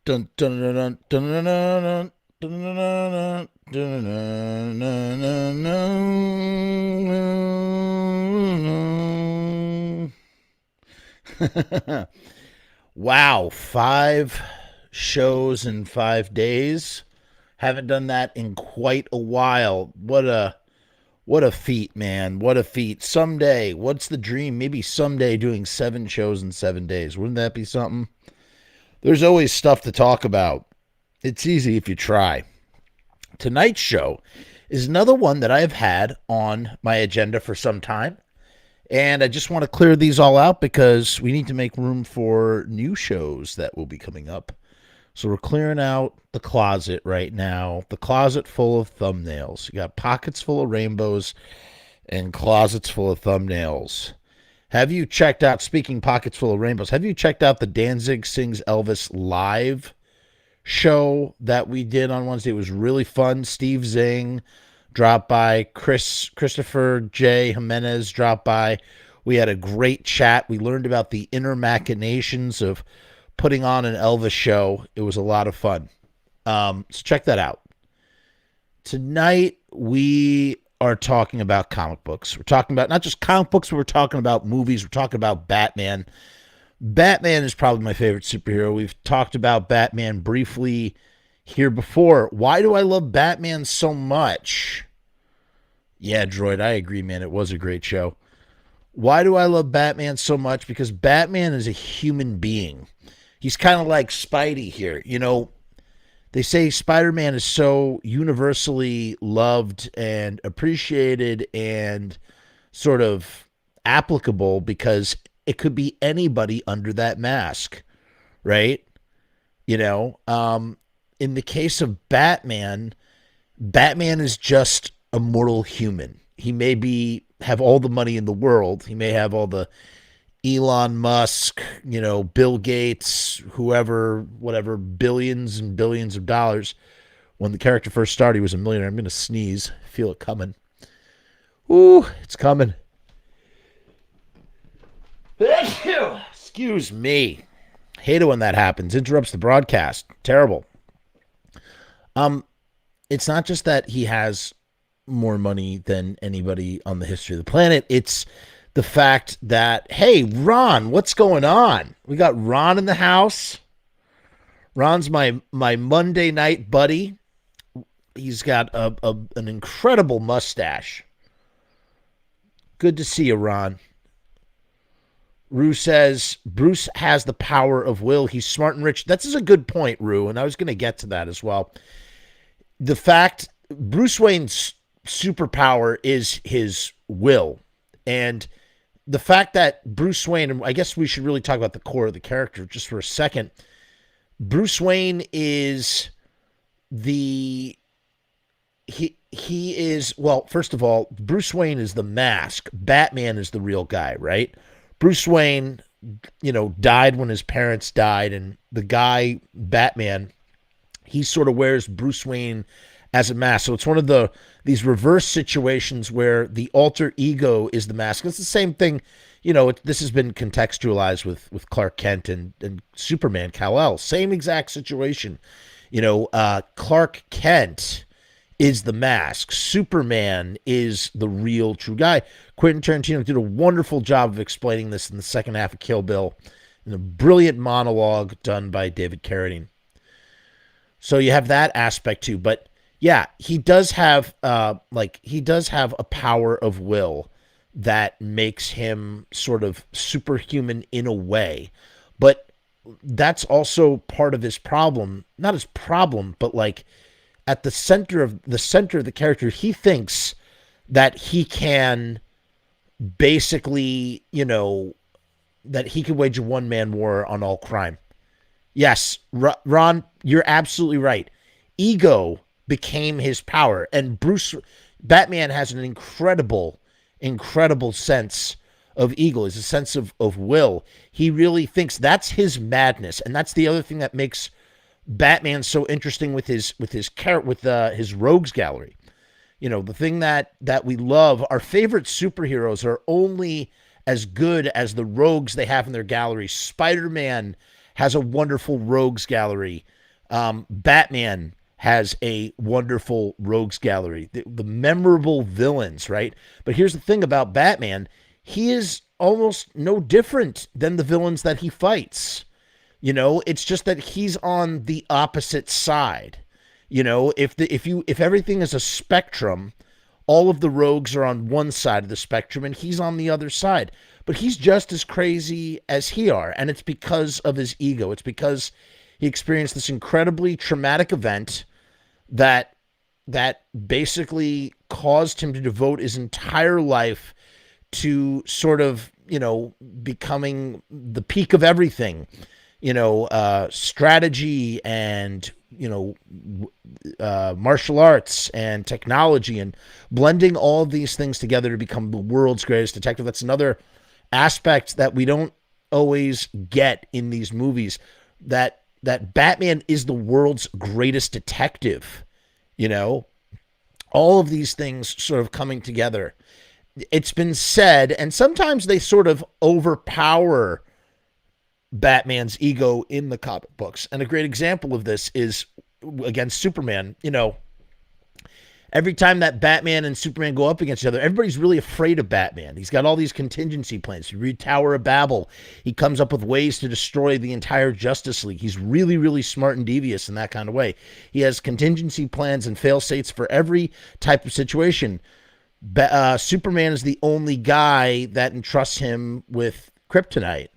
Dun, dun, dun, dun, dun, dun, dun, dun, dun, dun, dun, dun, dun. Wow, 5 shows in 5 days. Haven't done that in quite a while. What a feat, man. What a feat. Someday, what's the dream? Maybe someday doing 7 shows in 7 days. Wouldn't that be something? There's always stuff to talk about. It's easy if you try. Tonight's show is another one that I have had on my agenda for some time. And I just want to clear these all out because we need to make room for new shows that will be coming up. So we're clearing out the closet right now. The closet full of thumbnails. You got pockets full of rainbows and closets full of thumbnails. Have you checked out, speaking pockets full of rainbows, have you checked out the Danzig Sings Elvis live show that we did on Wednesday? It was really fun. Steve Zing dropped by. Christopher J. Jimenez dropped by. We had a great chat. We learned about the inner machinations of putting on an Elvis show. It was a lot of fun. So check that out. Tonight, we are talking about comic books. We're talking about not just comic books, but we're talking about movies. We're talking about Batman. Batman is probably my favorite superhero. We've talked about Batman briefly here before. Why do I love Batman so much? Yeah, Droid, I agree, man. It was a great show. Why do I love Batman so much? Because Batman is a human being. He's kind of like Spidey here. You know, they say Spider-Man is so universally loved and appreciated and sort of applicable because it could be anybody under that mask, right? You know, in the case of Batman, Batman is just a mortal human. He may have all the money in the world. He may have all the Elon Musk, you know, Bill Gates, whoever, whatever, billions and billions of dollars. When the character first started, he was a millionaire. I'm going to sneeze. Feel it coming. Ooh, it's coming. Excuse me. Hate it when that happens. Interrupts the broadcast. Terrible. It's not just that he has more money than anybody on the history of the planet. It's the fact that, hey, Ron, what's going on? We got Ron in the house. Ron's my Monday night buddy. He's got an incredible mustache. Good to see you, Ron. Rue says, Bruce has the power of will. He's smart and rich. That's a good point, Rue, and I was going to get to that as well. The fact Bruce Wayne's superpower is his will. And the fact that Bruce Wayne, and I guess we should really talk about the core of the character just for a second. Bruce Wayne is he is, well, first of all, Bruce Wayne is the mask. Batman is the real guy, right? Bruce Wayne, you know, died when his parents died, and the guy, Batman, he sort of wears Bruce Wayne as a mask. So it's one of these reverse situations where the alter ego is the mask. It's the same thing, you know, this has been contextualized with Clark Kent and Superman, Kal-El. Same exact situation. You know, Clark Kent is the mask. Superman is the real true guy. Quentin Tarantino did a wonderful job of explaining this in the second half of Kill Bill in a brilliant monologue done by David Carradine. So you have that aspect too. But yeah, he does have a power of will that makes him sort of superhuman in a way. But that's also part of his problem. Not his problem, but like at the center of the character, he thinks that he can basically, you know, that he can wage a one-man war on all crime. Yes, Ron, you're absolutely right. Ego became his power, and Batman has an incredible sense of ego. Is a sense of will. He really thinks that's his madness, and that's the other thing that makes Batman so interesting with his rogues gallery. You know, the thing that we love, our favorite superheroes are only as good as the rogues they have in their gallery. Spider-Man has a wonderful rogues gallery. Batman has a wonderful rogues gallery. The memorable villains, right? But here's the thing about Batman. He is almost no different than the villains that he fights. It's just that he's on the opposite side. If everything is a spectrum, all of the rogues are on one side of the spectrum and he's on the other side. But he's just as crazy as he are, and it's because of his ego. It's because he experienced this incredibly traumatic event that basically caused him to devote his entire life to sort of, becoming the peak of everything, strategy and, martial arts and technology, and blending all of these things together to become the world's greatest detective. That's another aspect that we don't always get in these movies, that Batman is the world's greatest detective. All of these things sort of coming together. It's been said, and sometimes they sort of overpower Batman's ego in the comic books. And a great example of this is against Superman. Every time that Batman and Superman go up against each other, everybody's really afraid of Batman. He's got all these contingency plans. You read Tower of Babel. He comes up with ways to destroy the entire Justice League. He's really, really smart and devious in that kind of way. He has contingency plans and fail-safes for every type of situation. Superman is the only guy that entrusts him with kryptonite,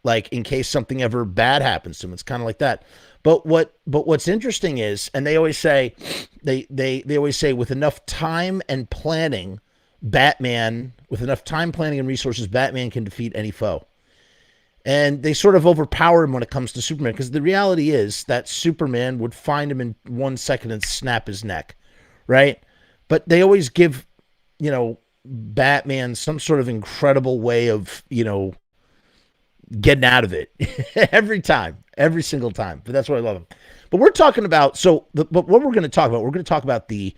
like in case something ever bad happens to him. It's kind of like that. But what's interesting is, and they always say, they always say, with enough time and planning, with enough time, planning, and resources, Batman can defeat any foe. And they sort of overpower him when it comes to Superman, because the reality is that Superman would find him in 1 second and snap his neck, right? But they always give, Batman some sort of incredible way of, getting out of it every single time. But that's what I love him. But we're talking about, but what we're going to talk about, the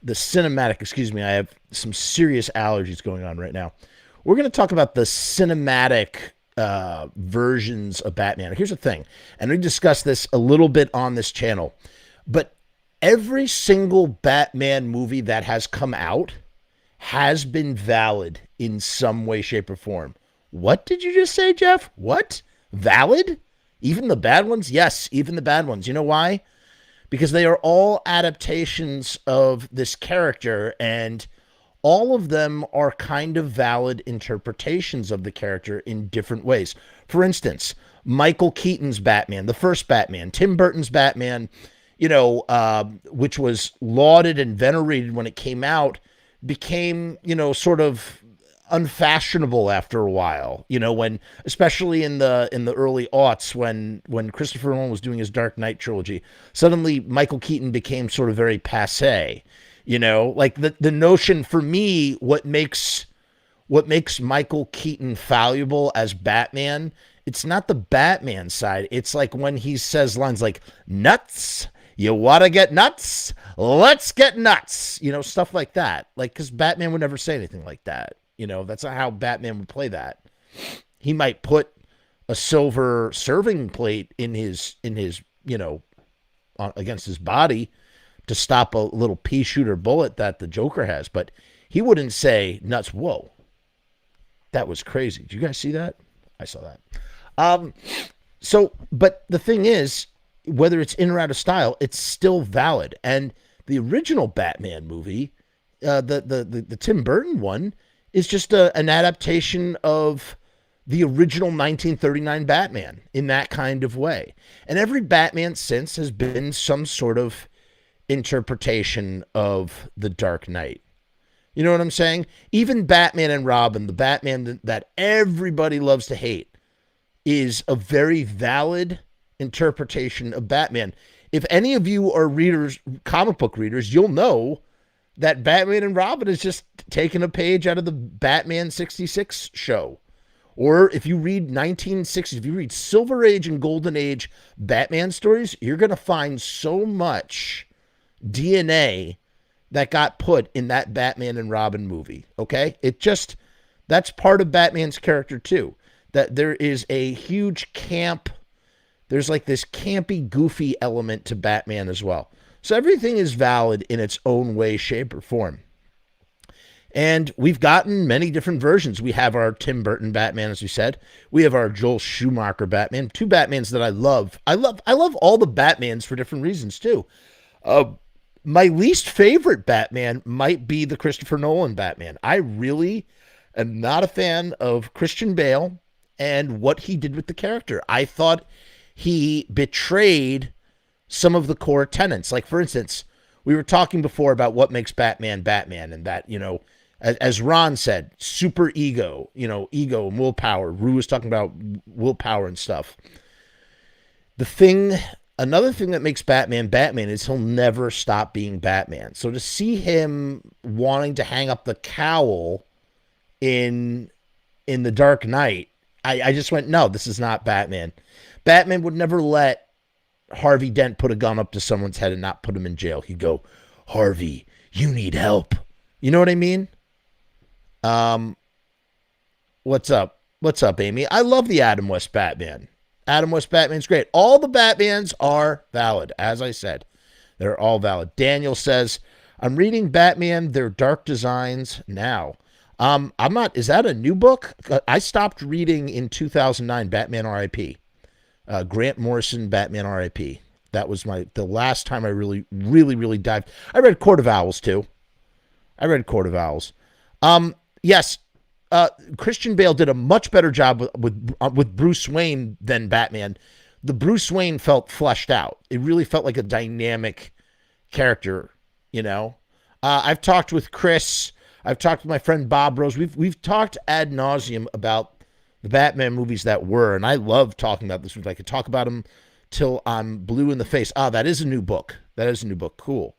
cinematic, excuse me, I have some serious allergies going on right now. We're going to talk about the cinematic versions of Batman. Here's the thing, and we discussed this a little bit on this channel, but every single Batman movie that has come out has been valid in some way, shape, or form. What did you just say, Jeff? What? Valid? Even the bad ones? Yes, even the bad ones. You know why? Because they are all adaptations of this character, and all of them are kind of valid interpretations of the character in different ways. For instance, Michael Keaton's Batman, the first Batman, Tim Burton's Batman, which was lauded and venerated when it came out, became, sort of unfashionable after a while, when, especially in the early aughts, when Christopher Nolan was doing his Dark Knight trilogy, suddenly Michael Keaton became sort of very passé, like the notion for me, what makes Michael Keaton valuable as Batman, it's not the Batman side. It's like when he says lines like, nuts, you want to get nuts? Let's get nuts. Stuff like that. Like, because Batman would never say anything like that. That's not how Batman would play that. He might put a silver serving plate in his against his body to stop a little pea shooter bullet that the Joker has, but he wouldn't say nuts. Whoa, that was crazy. Did you guys see that? I saw that. But the thing is, whether it's in or out of style, it's still valid. And the original Batman movie, the Tim Burton one, is just an adaptation of the original 1939 Batman in that kind of way. And every Batman since has been some sort of interpretation of the Dark Knight. You know what I'm saying? Even Batman and Robin, the Batman that everybody loves to hate, is a very valid interpretation of Batman. If any of you are readers, comic book readers, you'll know that Batman and Robin is just taking a page out of the Batman 66 show. Or if you read 1960s, if you read Silver Age and Golden Age Batman stories, you're going to find so much DNA that got put in that Batman and Robin movie. Okay? That's part of Batman's character too. That there is a huge camp there's like this campy, goofy element to Batman as well. So everything is valid in its own way, shape, or form. And we've gotten many different versions. We have our Tim Burton Batman, as we said. We have our Joel Schumacher Batman. Two Batmans that I love. I love all the Batmans for different reasons too. Uh, my least favorite Batman might be the Christopher Nolan Batman. I really am not a fan of Christian Bale and what he did with the character. I thought he betrayed some of the core tenets. Like, for instance, we were talking before about what makes Batman Batman, and that, as Ron said, super ego, ego and willpower. Rue was talking about willpower and stuff. Another thing that makes Batman Batman is he'll never stop being Batman. So to see him wanting to hang up the cowl in The Dark Knight, I just went, no, this is not Batman. Batman would never let Harvey Dent put a gun up to someone's head and not put him in jail. He'd go, Harvey, you need help. You know what I mean? What's up? What's up, Amy? I love the Adam West Batman. Adam West Batman's great. All the Batmans are valid. As I said, they're all valid. Daniel says, I'm reading Batman, Their Dark Designs now. I'm not, is that a new book? I stopped reading in 2009, Batman R.I.P. Grant Morrison, Batman R.I.P. That was the last time I really dived. I read Court of Owls too. Yes, Christian Bale did a much better job with Bruce Wayne than Batman. The Bruce Wayne felt fleshed out. It really felt like a dynamic character, I've talked with Chris. I've talked with my friend Bob Rose. We've talked ad nauseum about the Batman movies that were, and I love talking about this. I could talk about them till I'm blue in the face. That is a new book. Cool.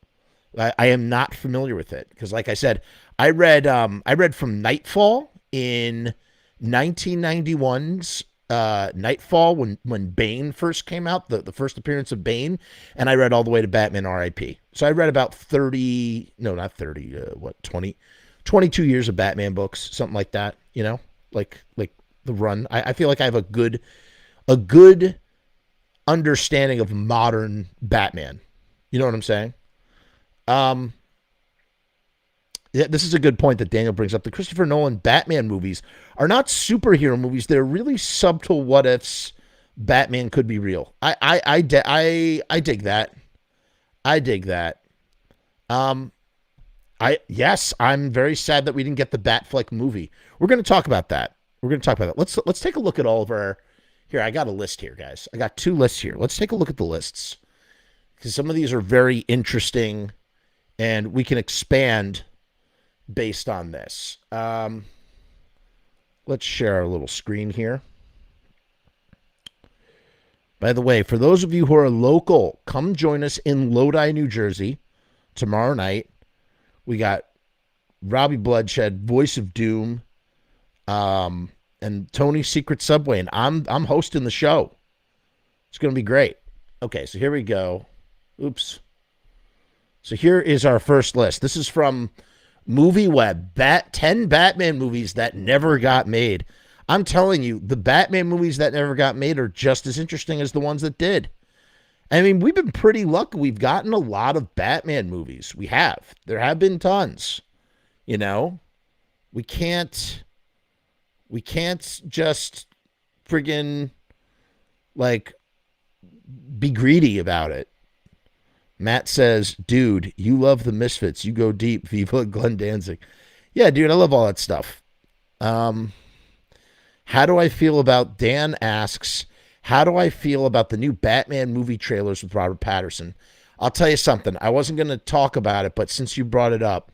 I am not familiar with it because, like I said, I read from Nightfall in 1991's Nightfall when Bane first came out, the first appearance of Bane, and I read all the way to Batman R.I.P. So I read about 22 years of Batman books, something like that, like the run. I feel like I have a good understanding of modern Batman. You know what I'm saying? Yeah, this is a good point that Daniel brings up. The Christopher Nolan Batman movies are not superhero movies. They're really subtle what ifs. Batman could be real. I dig that. I'm very sad that we didn't get the Batfleck movie. We're going to talk about that. Let's take a look at all of our. Here, I got a list here, guys. I got two lists here. Let's take a look at the lists because some of these are very interesting, and we can expand based on this. Let's share our little screen here. By the way, for those of you who are local, come join us in Lodi, New Jersey tomorrow night. We got Robbie Bloodshed, Voice of Doom, and Tony's Secret Subway, and I'm hosting the show. It's going to be great. Okay, so here we go. Oops. So here is our first list. This is from MovieWeb. 10 Batman movies that never got made. I'm telling you, the Batman movies that never got made are just as interesting as the ones that did. I mean, we've been pretty lucky. We've gotten a lot of Batman movies. We have. There have been tons. We can't just friggin' be greedy about it. Matt says, dude, you love the Misfits. You go deep. Viva Glenn Danzig. Yeah, dude, I love all that stuff. How do I feel about, Dan asks, how do I feel about the new Batman movie trailers with Robert Patterson? I'll tell you something. I wasn't going to talk about it, but since you brought it up,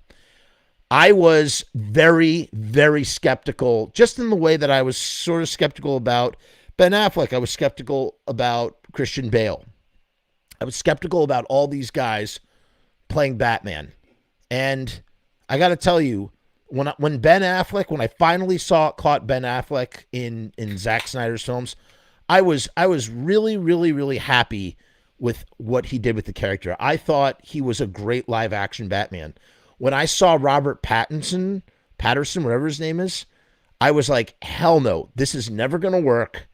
I was very, very skeptical, just in the way that I was sort of skeptical about Ben Affleck. I was skeptical about Christian Bale. I was skeptical about all these guys playing Batman. And I got to tell you, when Ben Affleck, when I finally caught Ben Affleck in Zack Snyder's films, I was really, really, really happy with what he did with the character. I thought he was a great live action Batman. When I saw Robert Pattinson, whatever his name is, I was like, hell no, this is never going to work.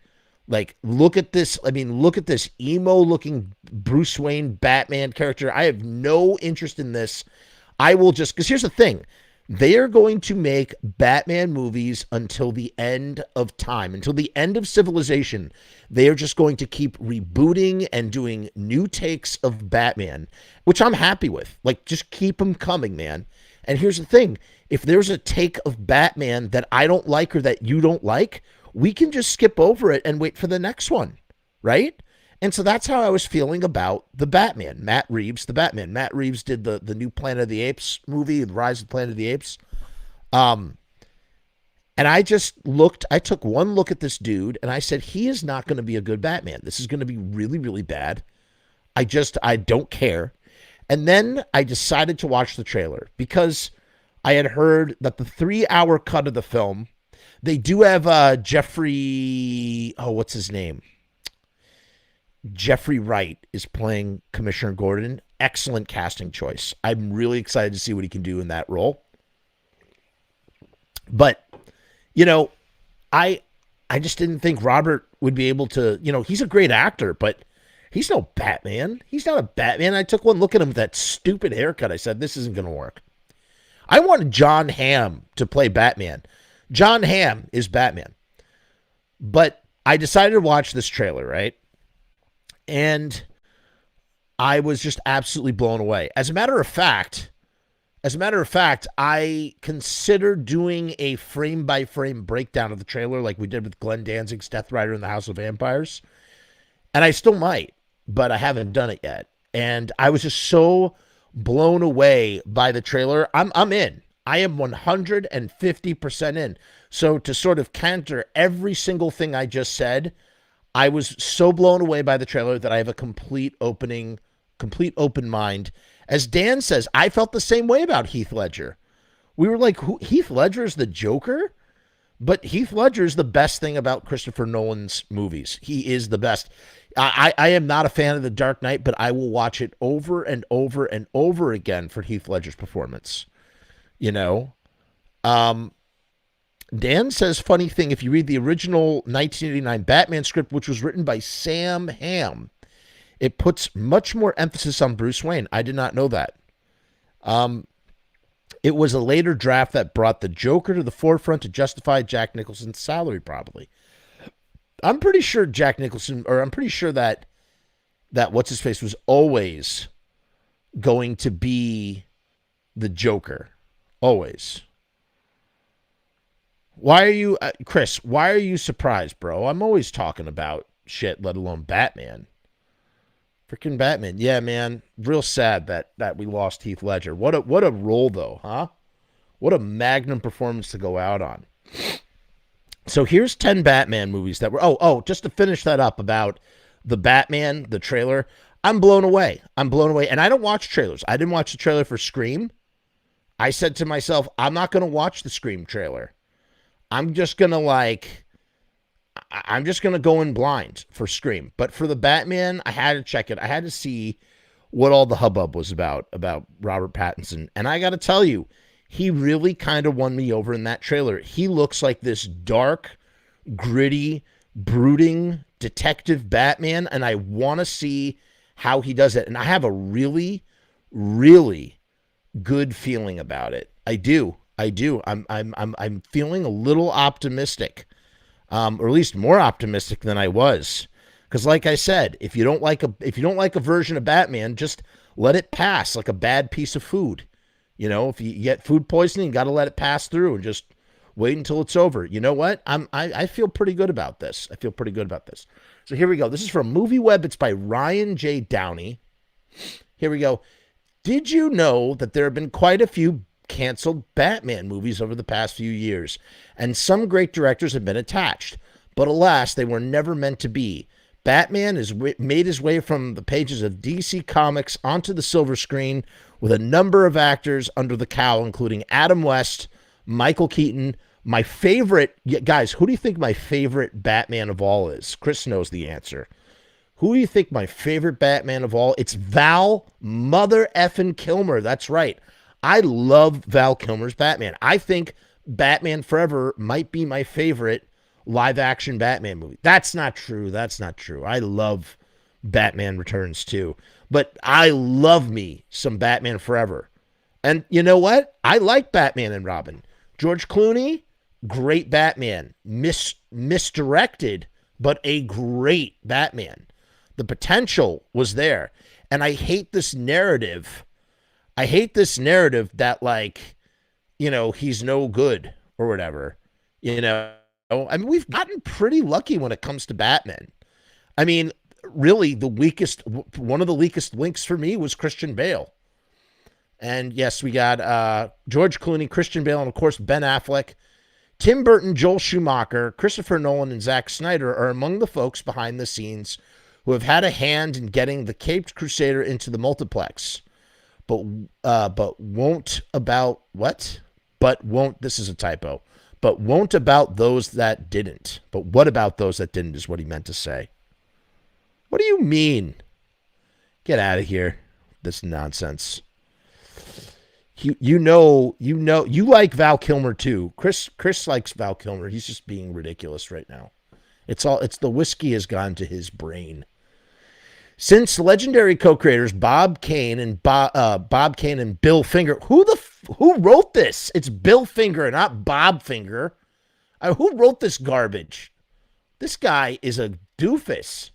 Like, look at this. I mean, look at this emo looking Bruce Wayne Batman character. I have no interest in this. I will just, because here's the thing. They are going to make Batman movies until the end of time, until the end of civilization. They are just going to keep rebooting and doing new takes of Batman, which I'm happy with. Like, just keep them coming, man. And here's the thing. If there's a take of Batman that I don't like or that you don't like, we can just skip over it and wait for the next one, right? And so that's how I was feeling about the Batman. Matt Reeves, the Batman. Matt Reeves did the new Planet of the Apes movie, The Rise of Planet of the Apes. And I took one look at this dude and I said, he is not going to be a good Batman. This is going to be really, really bad. I don't care. And then I decided to watch the trailer because I had heard that the 3-hour cut of the film, they do have Jeffrey, what's his name? Jeffrey Wright is playing Commissioner Gordon. Excellent casting choice. I'm really excited to see what he can do in that role. But, I just didn't think Robert would be able to, he's a great actor, but he's no Batman. He's not a Batman. I took one look at him with that stupid haircut. I said, this isn't going to work. I wanted John Hamm to play Batman. John Hamm is Batman. But I decided to watch this trailer, right? And I was just absolutely blown away. As a matter of fact, I considered doing a frame-by-frame breakdown of the trailer like we did with Glenn Danzig's Death Rider in the House of Vampires. And I still might, but I haven't done it yet. And I was just so blown away by the trailer. I'm in. I am 150% in. So to sort of counter every single thing I just said, I was so blown away by the trailer that I have a complete open mind. As Dan says, I felt the same way about Heath Ledger. We were like, Heath Ledger is the Joker? But Heath Ledger is the best thing about Christopher Nolan's movies. He is the best. I am not a fan of The Dark Knight, but I will watch it over and over and over again for Heath Ledger's performance. Dan says, funny thing, if you read the original 1989 Batman script, which was written by Sam Hamm, it puts much more emphasis on Bruce Wayne. I did not know that. It was a later draft that brought the Joker to the forefront to justify Jack Nicholson's salary, probably. I'm pretty sure that what's-his-face was always going to be the Joker. Always. Why are you, Chris, why are you surprised, bro? I'm always talking about shit, let alone Batman. Freaking Batman. Yeah, man. Real sad that we lost Heath Ledger. What a role, though, huh? What a magnum performance to go out on. So here's 10 Batman movies that were, just to finish that up about the Batman, the trailer. I'm blown away. And I don't watch trailers. I didn't watch the trailer for Scream. I said to myself, I'm not going to watch the Scream trailer. I'm just going to go in blind for Scream. But for the Batman, I had to check it. I had to see what all the hubbub was about Robert Pattinson. And I got to tell you, he really kind of won me over in that trailer. He looks like this dark, gritty, brooding detective Batman, and I want to see how he does it. And I have a really, really good feeling about it. I do. I'm feeling a little optimistic, or at least more optimistic than I was. Because, like I said, if you don't like a version of Batman, just let it pass like a bad piece of food. If you get food poisoning, you got to let it pass through and just wait until it's over. You know what? I feel pretty good about this. So here we go. This is from MovieWeb. It's by Ryan J. Downey. Here we go. Did you know that there have been quite a few canceled Batman movies over the past few years, and some great directors have been attached, but alas, they were never meant to be. Batman has made his way from the pages of DC Comics onto the silver screen with a number of actors under the cowl, including Adam West, Michael Keaton. My favorite, guys, who do you think my favorite Batman of all is? Chris knows the answer. Who do you think my favorite Batman of all? It's Val mother effing Kilmer. That's right. I love Val Kilmer's Batman. I think Batman Forever might be my favorite live action Batman movie. That's not true. That's not true. I love Batman Returns too. But I love me some Batman Forever. And you know what? I like Batman and Robin. George Clooney, great Batman. Misdirected, but a great Batman. The potential was there. And I hate this narrative. I hate this narrative that, like, you know, he's no good or whatever. You know, I mean, we've gotten pretty lucky when it comes to Batman. I mean, really, one of the weakest links for me was Christian Bale. And yes, we got George Clooney, Christian Bale, and of course, Ben Affleck. Tim Burton, Joel Schumacher, Christopher Nolan, and Zack Snyder are among the folks behind the scenes who have had a hand in getting the Caped Crusader into the multiplex. But won't about what? But won't, this is a typo. But won't about those that didn't. But what about those that didn't is what he meant to say. What do you mean? Get out of here. This nonsense. You like Val Kilmer too. Chris likes Val Kilmer. He's just being ridiculous right now. It's the whiskey has gone to his brain. Since legendary co-creators Bob Kane and Bill Finger, who wrote this? It's Bill Finger, not Bob Finger. Who wrote this garbage? This guy is a doofus.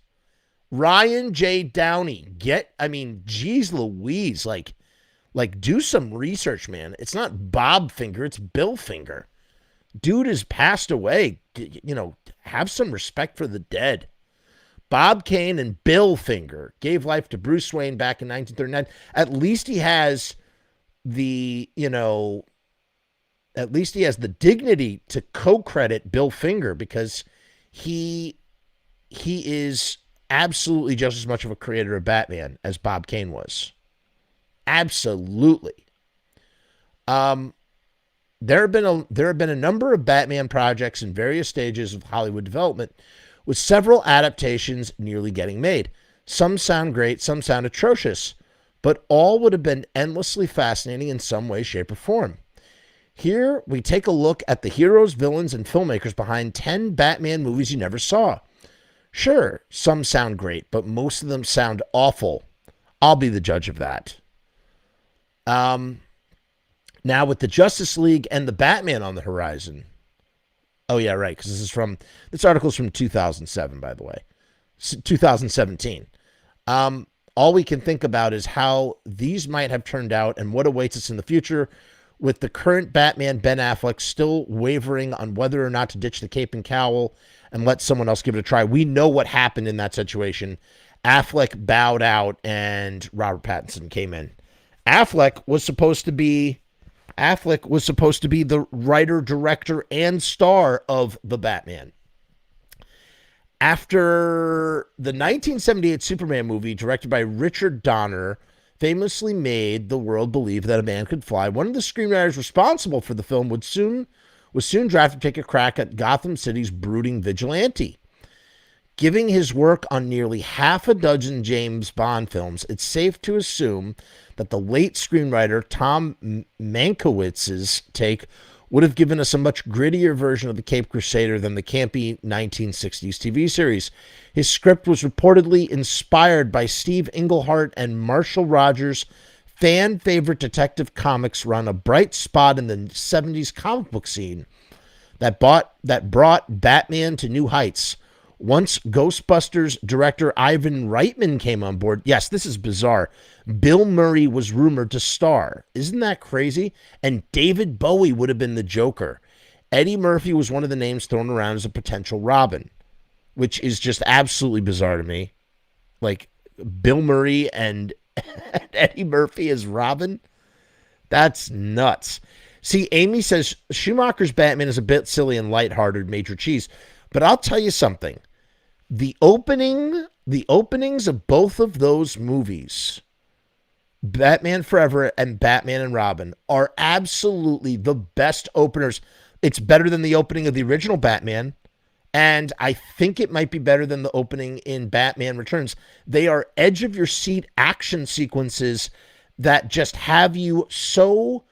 Ryan J. Downey. Geez Louise, like do some research, man. It's not Bob Finger, it's Bill Finger. Dude has passed away. You know, have some respect for the dead. Bob Kane and Bill Finger gave life to Bruce Wayne back in 1939. At least he has the dignity to co-credit Bill Finger, because he is absolutely just as much of a creator of Batman as Bob Kane was. Absolutely. There have been a number of Batman projects in various stages of Hollywood development, with several adaptations nearly getting made. Some sound great, some sound atrocious, but all would have been endlessly fascinating in some way, shape, or form. Here, we take a look at the heroes, villains, and filmmakers behind 10 Batman movies you never saw. Sure, some sound great, but most of them sound awful. I'll be the judge of that. Now, with the Justice League and the Batman on the horizon. Oh, yeah, right, because this article's from 2007, by the way. 2017. All we can think about is how these might have turned out and what awaits us in the future, with the current Batman, Ben Affleck, still wavering on whether or not to ditch the cape and cowl and let someone else give it a try. We know what happened in that situation. Affleck bowed out and Robert Pattinson came in. Affleck was supposed to be the writer, director, and star of The Batman. After the 1978 Superman movie, directed by Richard Donner, famously made the world believe that a man could fly, one of the screenwriters responsible for the film was soon drafted to take a crack at Gotham City's brooding vigilante. Giving his work on nearly half a dozen James Bond films, it's safe to assume that the late screenwriter Tom Mankiewicz's take would have given us a much grittier version of the Caped Crusader than the campy 1960s TV series. His script was reportedly inspired by Steve Englehart and Marshall Rogers' fan-favorite Detective Comics run, a bright spot in the 70s comic book scene that brought Batman to new heights. Once Ghostbusters director Ivan Reitman came on board, yes, this is bizarre, Bill Murray was rumored to star. Isn't that crazy? And David Bowie would have been the Joker. Eddie Murphy was one of the names thrown around as a potential Robin, which is just absolutely bizarre to me. Like, Bill Murray and Eddie Murphy as Robin? That's nuts. See, Amy says Schumacher's Batman is a bit silly and lighthearted, Major Cheese. But I'll tell you something. The openings of both of those movies, Batman Forever and Batman and Robin, are absolutely the best openers. It's better than the opening of the original Batman, and I think it might be better than the opening in Batman Returns. They are edge-of-your-seat action sequences that just have you so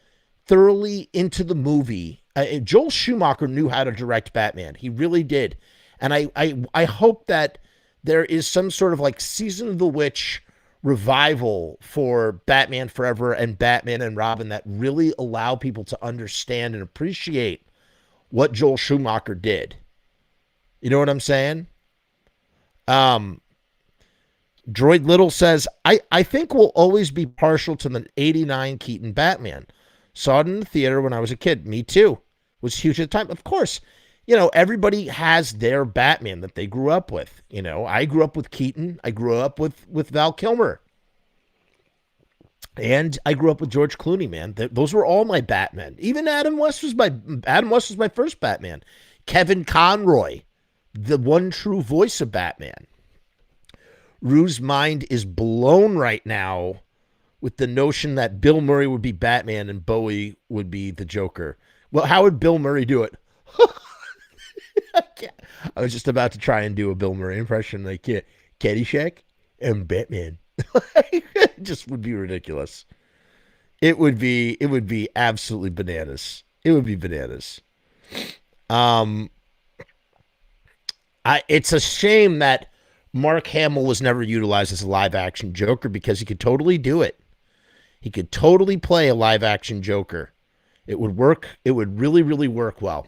thoroughly into the movie Joel Schumacher knew how to direct Batman. He really did. And I hope that there is some sort of like Season of the Witch revival for Batman Forever and Batman and Robin that really allow people to understand and appreciate what Joel Schumacher did. You know what I'm saying? Um, Droid Little says, I think we'll always be partial to the 89 Keaton Batman. Saw it in the theater when I was a kid. Me too. Was huge at the time. Of course, everybody has their Batman that they grew up with. I grew up with Keaton. I grew up with Val Kilmer. And I grew up with George Clooney, man. Those were all my Batmen. Even Adam West was my first Batman. Kevin Conroy, the one true voice of Batman. Rue's mind is blown right now with the notion that Bill Murray would be Batman and Bowie would be the Joker. Well, how would Bill Murray do it? I was just about to try and do a Bill Murray impression, like Caddyshack and Batman. It just would be ridiculous. It would be absolutely bananas. It would be bananas. It's a shame that Mark Hamill was never utilized as a live action Joker because he could totally do it. He could totally play a live action Joker. It would work. It would really, really work well.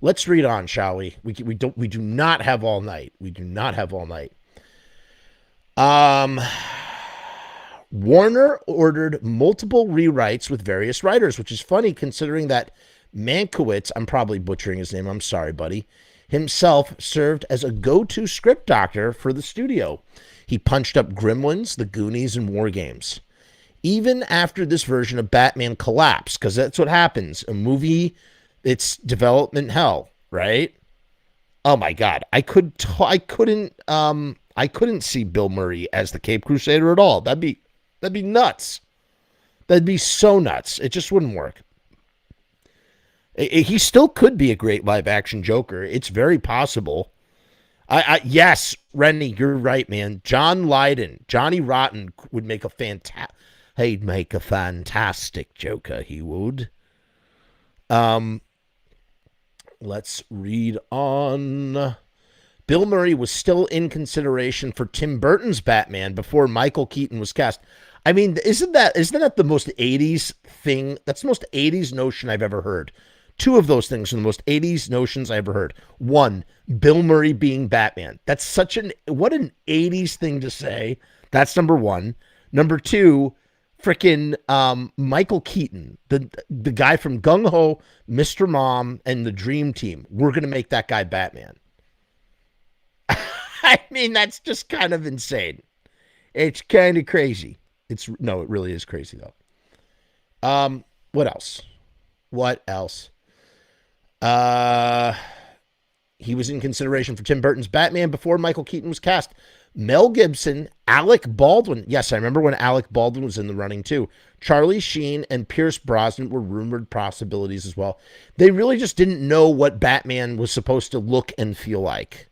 Let's read on, shall we? We do not have all night. We do not have all night. Warner ordered multiple rewrites with various writers, which is funny considering that Mankiewicz, I'm probably butchering his name, I'm sorry, buddy, himself served as a go-to script doctor for the studio. He punched up Gremlins, The Goonies, and War Games. Even after this version of Batman collapsed, because that's what happens. A movie, it's development hell, right? Oh my God, I couldn't see Bill Murray as the Cape Crusader at all. That'd be nuts. That'd be so nuts. It just wouldn't work. He still could be a great live action Joker. It's very possible. Yes, Rennie, you're right, man. John Lydon, Johnny Rotten would make a he'd make a fantastic Joker. He would. Let's read on. Bill Murray was still in consideration for Tim Burton's Batman before Michael Keaton was cast. I mean, isn't that the most 80s thing? That's the most 80s notion I've ever heard. Two of those things are the most 80s notions I ever heard. One, Bill Murray being Batman. That's what an 80s thing to say. That's number one. Number two, freaking Michael Keaton, the guy from Gung Ho, Mr. Mom, and the Dream Team. We're going to make that guy Batman. I mean, that's just kind of insane. It's kind of crazy. It really is crazy, though. What else? He was in consideration for Tim Burton's Batman before Michael Keaton was cast. Mel Gibson, Alec Baldwin. Yes, I remember when Alec Baldwin was in the running too. Charlie Sheen and Pierce Brosnan were rumored possibilities as well. They really just didn't know what Batman was supposed to look and feel like.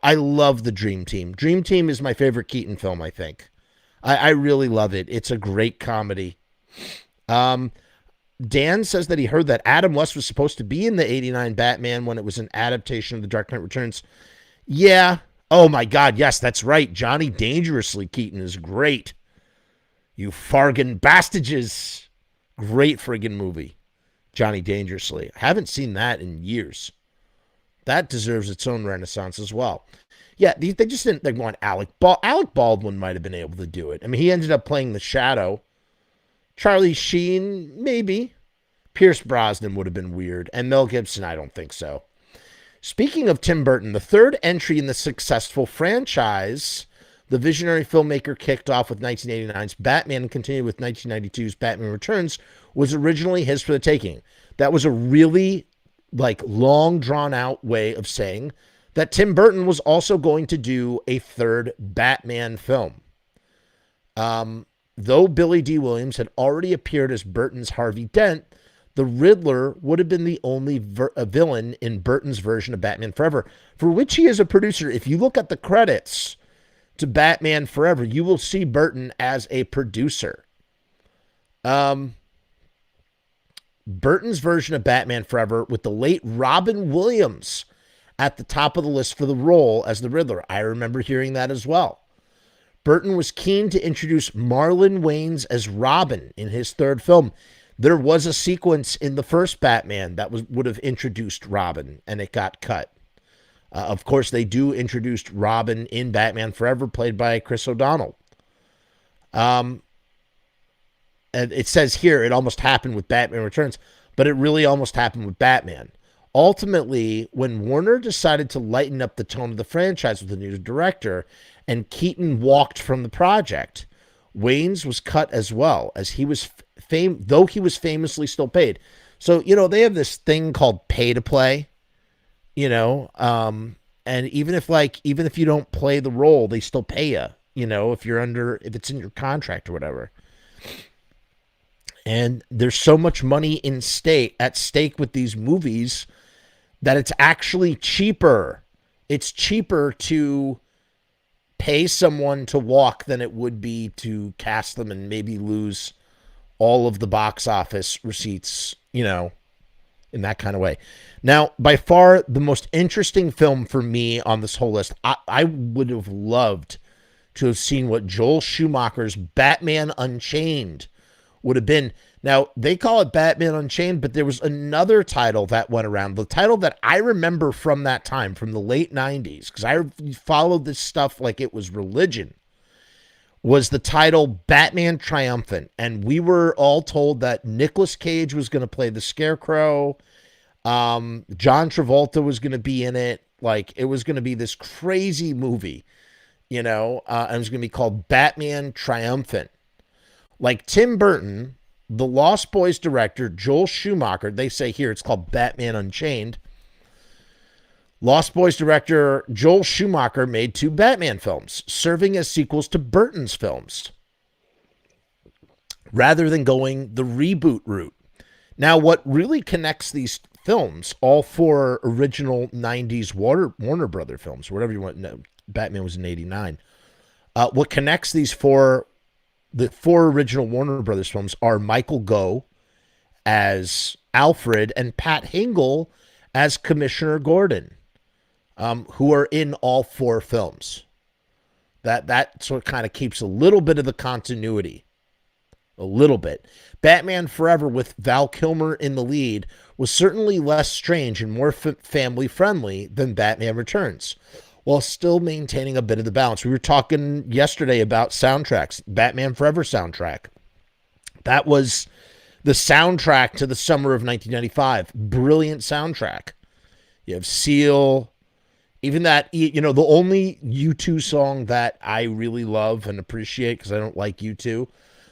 I love the Dream Team. Dream Team is my favorite Keaton film, I think. I really love it. It's a great comedy. Dan says that he heard that Adam West was supposed to be in the 89 Batman when it was an adaptation of The Dark Knight Returns. Yeah. Oh my God. Yes, that's right. Johnny Dangerously Keaton is great. You fargan bastages. Great friggin' movie. Johnny Dangerously. I haven't seen that in years. That deserves its own renaissance as well. Yeah, they just didn't. They want Alec Baldwin might have been able to do it. I mean, he ended up playing the Shadow. Charlie Sheen, maybe. Pierce Brosnan would have been weird. And Mel Gibson, I don't think so. Speaking of Tim Burton, the third entry in the successful franchise, the visionary filmmaker kicked off with 1989's Batman and continued with 1992's Batman Returns, was originally his for the taking. That was a really long drawn out way of saying that Tim Burton was also going to do a third Batman film. Though Billy D. Williams had already appeared as Burton's Harvey Dent, the Riddler would have been the only villain in Burton's version of Batman Forever, for which he is a producer. If you look at the credits to Batman Forever, you will see Burton as a producer. Burton's version of Batman Forever with the late Robin Williams at the top of the list for the role as the Riddler. I remember hearing that as well. Burton was keen to introduce Marlon Wayans as Robin in his third film. There was a sequence in the first Batman that would have introduced Robin, and it got cut. Of course, they do introduce Robin in Batman Forever, played by Chris O'Donnell. And it says here it almost happened with Batman Returns, but it really almost happened with Batman. Ultimately, when Warner decided to lighten up the tone of the franchise with a new director, and Keaton walked from the project, Wayans was cut as well, as he was though he was famously still paid. So, they have this thing called pay to play, and even if you don't play the role, they still pay you, if it's in your contract or whatever. And there's so much money at stake with these movies that it's actually cheaper. It's cheaper to pay someone to walk than it would be to cast them and maybe lose all of the box office receipts, in that kind of way. Now, by far the most interesting film for me on this whole list, I would have loved to have seen what Joel Schumacher's Batman Unchained would have been. Now, they call it Batman Unchained, but there was another title that went around. The title that I remember from that time, from the late 90s, because I followed this stuff like it was religion, was the title Batman Triumphant. And we were all told that Nicolas Cage was going to play the Scarecrow. John Travolta was going to be in it. Like, it was going to be this crazy movie, and it was going to be called Batman Triumphant. Like Tim Burton, the Lost Boys director, Joel Schumacher, they say here it's called Batman Unchained. Lost Boys director Joel Schumacher made 2 Batman films, serving as sequels to Burton's films, rather than going the reboot route. Now, what really connects these films, all 4 original 90s Warner Brother films, whatever you want, no, Batman was in 89. What connects the 4 original Warner Brothers films are Michael Gough as Alfred and Pat Hingle as Commissioner Gordon, who are in all 4 films. That sort of kind of keeps a little bit of the continuity. A little bit. Batman Forever with Val Kilmer in the lead was certainly less strange and more family friendly than Batman Returns, while still maintaining a bit of the balance. We were talking yesterday about soundtracks. Batman Forever soundtrack. That was the soundtrack to the summer of 1995. Brilliant soundtrack. You have Seal. Even that, the only U2 song that I really love and appreciate, because I don't like U2,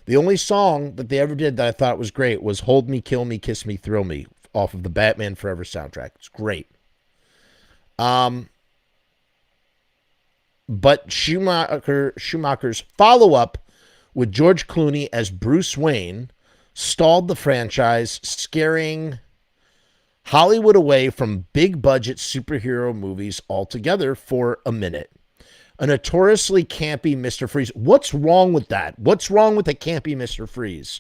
the only song that they ever did that I thought was great was Hold Me, Kill Me, Kiss Me, Thrill Me, off of the Batman Forever soundtrack. It's great. But Schumacher's follow-up with George Clooney as Bruce Wayne stalled the franchise, scaring Hollywood away from big-budget superhero movies altogether for a minute. A notoriously campy Mr. Freeze. What's wrong with that? What's wrong with a campy Mr. Freeze?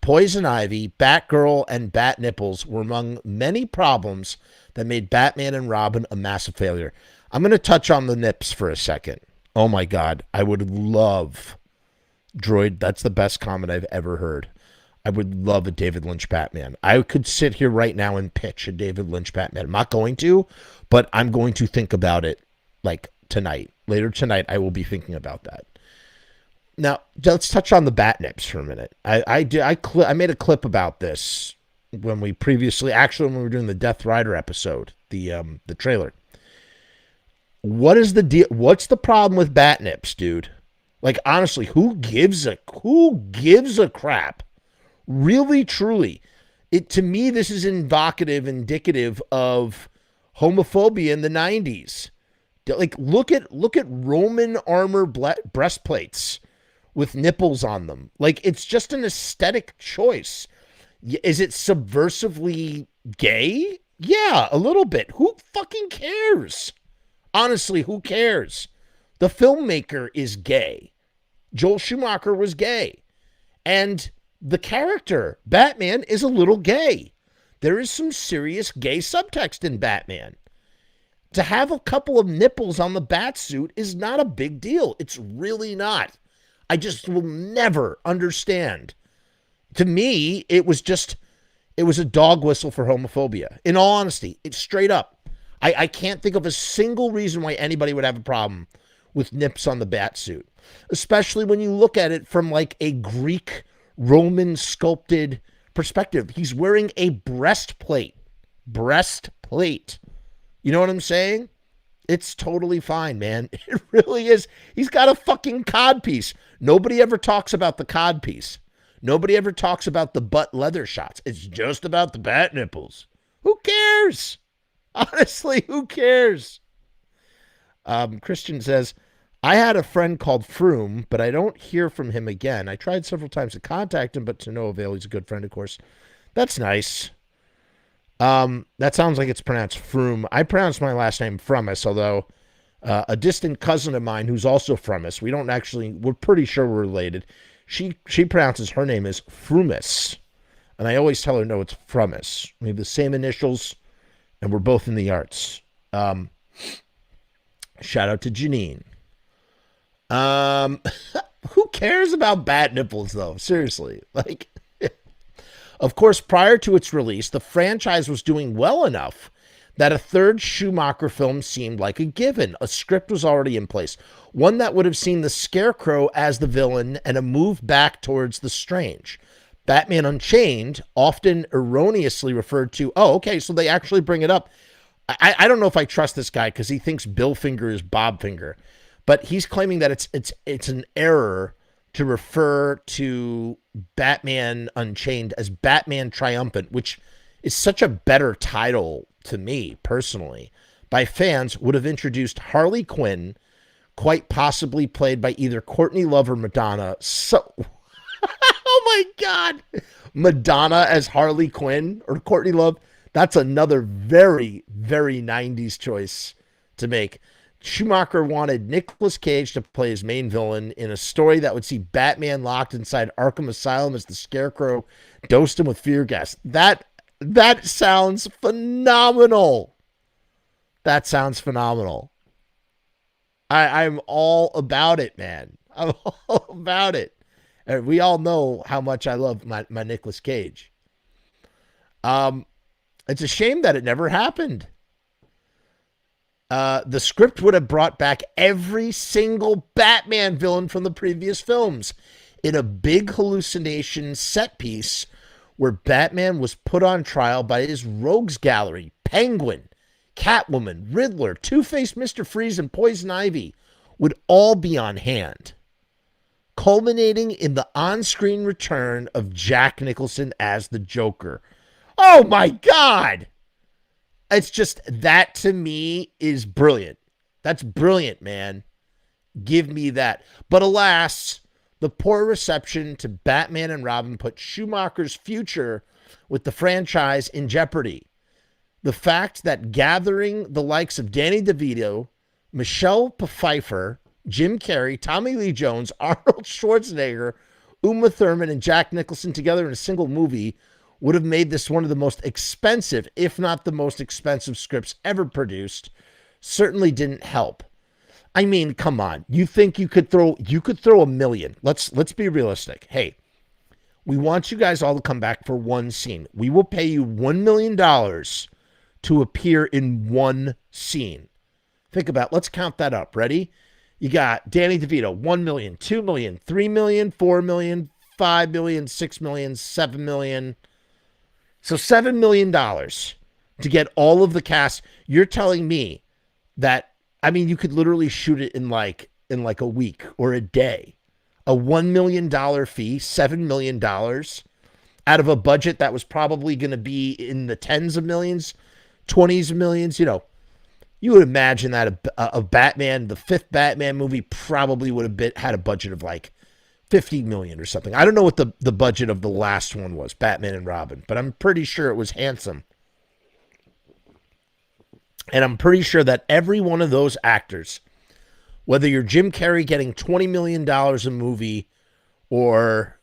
Poison Ivy, Batgirl, and Bat Nipples were among many problems that made Batman and Robin a massive failure. I'm going to touch on the nips for a second. Oh my God. I would love Droid. That's the best comment I've ever heard. I would love a David Lynch Batman. I could sit here right now and pitch a David Lynch Batman. I'm not going to, but I'm going to think about it like tonight. Later tonight, I will be thinking about that. Now, let's touch on the bat nips for a minute. I made a clip about this when we were doing the Death Rider episode, the trailer. What is the deal? What's the problem with bat nips, dude? Like, honestly, who gives a crap? Really, truly. To me, this is indicative of homophobia in the 90s. Like, look at Roman armor breastplates with nipples on them. Like, it's just an aesthetic choice. Is it subversively gay? Yeah, a little bit. Who fucking cares? Honestly, who cares? The filmmaker is gay. Joel Schumacher was gay. And The character, Batman, is a little gay. There is some serious gay subtext in Batman. To have a couple of nipples on the Batsuit is not a big deal. It's really not. I just will never understand. To me, it was a dog whistle for homophobia. In all honesty, it's straight up. I can't think of a single reason why anybody would have a problem with nips on the Batsuit, especially when you look at it from like a Greek Roman sculpted perspective. He's wearing a breastplate. Breastplate. You know what I'm saying? It's totally fine, man. It really is. He's got a fucking codpiece. Nobody ever talks about the codpiece. Nobody ever talks about the butt leather shots. It's just about the bat nipples. Who cares? Honestly, who cares? Christian says, I had a friend called Froome, but I don't hear from him again. I tried several times to contact him, but to no avail. He's a good friend, of course. That's nice. That sounds like it's pronounced Froome. I pronounce my last name Frumis, although a distant cousin of mine who's also Frumis, we're pretty sure we're related. She pronounces her name as Frumis. And I always tell her, no, it's Frumis. We have the same initials, and we're both in the arts. Shout out to Janine. Who cares about bat nipples, though? Seriously. Like, of course, prior to its release, the franchise was doing well enough that a third Schumacher film seemed like a given. A script was already in place, one that would have seen the Scarecrow as the villain and a move back towards the Strange. Batman Unchained, often erroneously referred to, so they actually bring it up. I don't know if I trust this guy because he thinks Bill Finger is Bob Finger, but he's claiming that it's an error to refer to Batman Unchained as Batman Triumphant, which is such a better title to me personally. By fans, would have introduced Harley Quinn, quite possibly played by either Courtney Love or Madonna. So, oh my God, Madonna as Harley Quinn or Courtney Love. That's another very, very 90s choice to make. Schumacher wanted Nicolas Cage to play his main villain in a story that would see Batman locked inside Arkham Asylum as the Scarecrow dosed him with fear gas. That sounds phenomenal. That sounds phenomenal. I'm all about it, man. I'm all about it. And we all know how much I love my Nicolas Cage. It's a shame that it never happened. The script would have brought back every single Batman villain from the previous films in a big hallucination set piece where Batman was put on trial by his rogues gallery. Penguin, Catwoman, Riddler, Two-Face, Mr. Freeze, and Poison Ivy would all be on hand, culminating in the on-screen return of Jack Nicholson as the Joker. Oh my God! It's just, that to me is brilliant. That's brilliant, man. Give me that. But alas, the poor reception to Batman and Robin put Schumacher's future with the franchise in jeopardy. The fact that gathering the likes of Danny DeVito, Michelle Pfeiffer, Jim Carrey, Tommy Lee Jones, Arnold Schwarzenegger, Uma Thurman, and Jack Nicholson together in a single movie would have made this one of the most expensive, if not the most expensive scripts ever produced, certainly didn't help. I mean, come on. You think you could throw $1 million. Let's be realistic. Hey, we want you guys all to come back for one scene. We will pay you $1 million to appear in one scene. Think about it. Let's count that up. Ready? You got Danny DeVito, 1 million, 2 million, 3 million, 4 million, 5 million, 6 million, 7 million. So $7 million to get all of the cast. You're telling me that, I mean, you could literally shoot it in like a week or a day. A $1 million fee, $7 million out of a budget that was probably going to be in the tens of millions, 20s of millions. You know, you would imagine that a Batman, the fifth Batman movie probably would have had a budget of like 50 million or something. I don't know what the budget of the last one was, Batman and Robin, but I'm pretty sure it was handsome. And I'm pretty sure that every one of those actors, whether you're Jim Carrey getting $20 million a movie or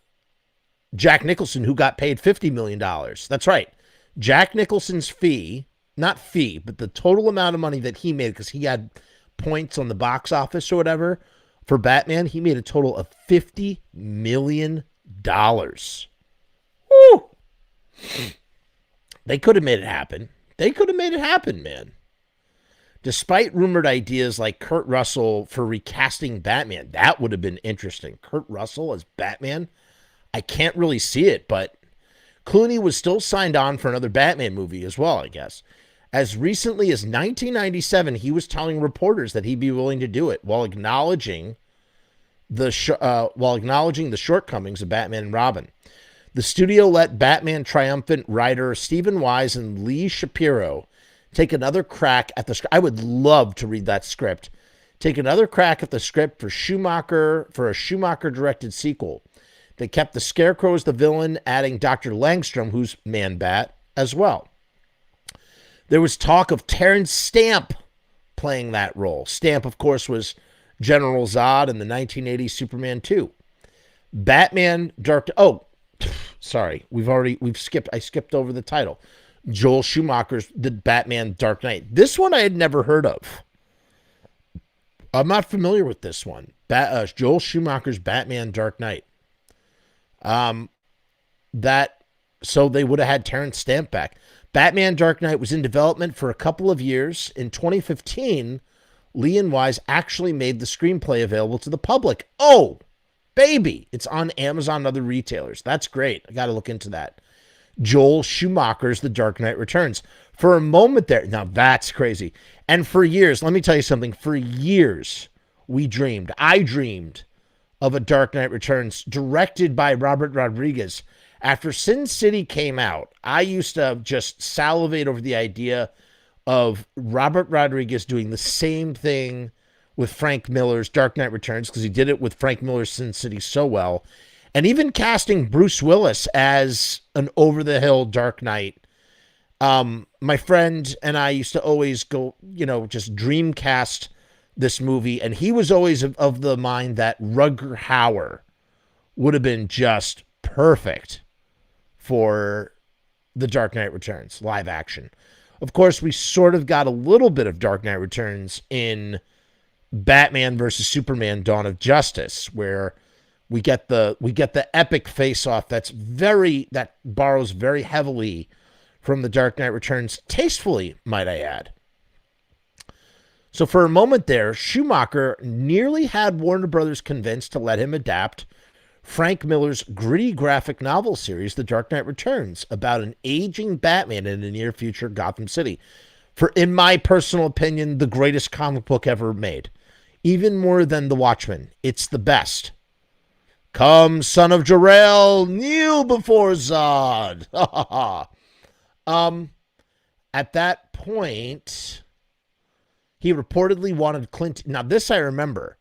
Jack Nicholson, who got paid $50 million. That's right. Jack Nicholson's fee, not fee, but the total amount of money that he made, because he had points on the box office or whatever for Batman, he made a total of $50 million. Woo! They could have made it happen. They could have made it happen, man. Despite rumored ideas like Kurt Russell for recasting Batman, that would have been interesting. Kurt Russell as Batman? I can't really see it, but Clooney was still signed on for another Batman movie as well, I guess. As recently as 1997, he was telling reporters that he'd be willing to do it while acknowledging the shortcomings of Batman and Robin. The studio let Batman Triumphant writer Stephen Wise and Lee Shapiro take another crack at the script. I would love to read that script. Take another crack at the script for a Schumacher-directed sequel. They kept the Scarecrow as the villain, adding Dr. Langstrom, who's Man-Bat, as well. There was talk of Terrence Stamp playing that role. Stamp, of course, was General Zod in the 1980 Superman 2. Batman Dark... Oh, sorry. I skipped over the title. Joel Schumacher's The Batman Dark Knight. This one I had never heard of. I'm not familiar with this one. Joel Schumacher's Batman Dark Knight. So they would have had Terrence Stamp back. Batman Dark Knight was in development for a couple of years. In 2015, Lee and Wise actually made the screenplay available to the public. Oh, baby. It's on Amazon and other retailers. That's great. I got to look into that. Joel Schumacher's The Dark Knight Returns. For a moment there, now that's crazy. And for years, let me tell you something. For years, I dreamed of a Dark Knight Returns directed by Robert Rodriguez. After Sin City came out, I used to just salivate over the idea of Robert Rodriguez doing the same thing with Frank Miller's Dark Knight Returns, because he did it with Frank Miller's Sin City so well. And even casting Bruce Willis as an over-the-hill Dark Knight. My friend and I used to always go, just dreamcast this movie, and he was always of the mind that Rutger Hauer would have been just perfect for the Dark Knight Returns live action. Of course, we sort of got a little bit of Dark Knight Returns in Batman versus Superman: Dawn of Justice, where we get the epic face-off that borrows very heavily from the Dark Knight Returns, tastefully, might I add. So for a moment there, Schumacher nearly had Warner Brothers convinced to let him adapt Frank Miller's gritty graphic novel series, The Dark Knight Returns, about an aging Batman in the near future Gotham City. For, in my personal opinion, the greatest comic book ever made. Even more than The Watchmen. It's the best. Come, son of Jor-El, kneel before Zod. At that point, he reportedly wanted now this I remember,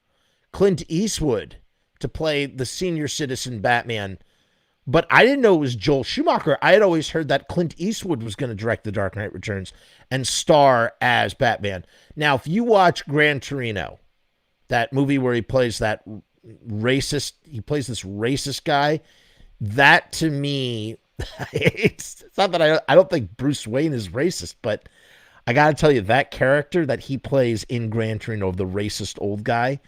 Clint Eastwood to play the senior citizen Batman, but I didn't know it was Joel Schumacher. I had always heard that Clint Eastwood was going to direct The Dark Knight Returns and star as Batman. Now, if you watch Gran Torino, that movie where he plays this racist guy, that to me, it's not that I don't think Bruce Wayne is racist, but I got to tell you, that character that he plays in Gran Torino, the racist old guy,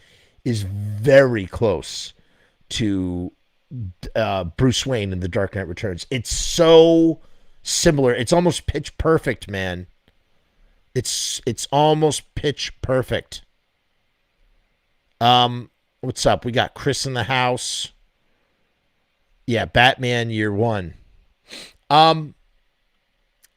is very close to Bruce Wayne in The Dark Knight Returns. It's so similar. It's almost pitch perfect, man. It's almost pitch perfect. What's up? We got Chris in the house. Yeah, Batman Year One.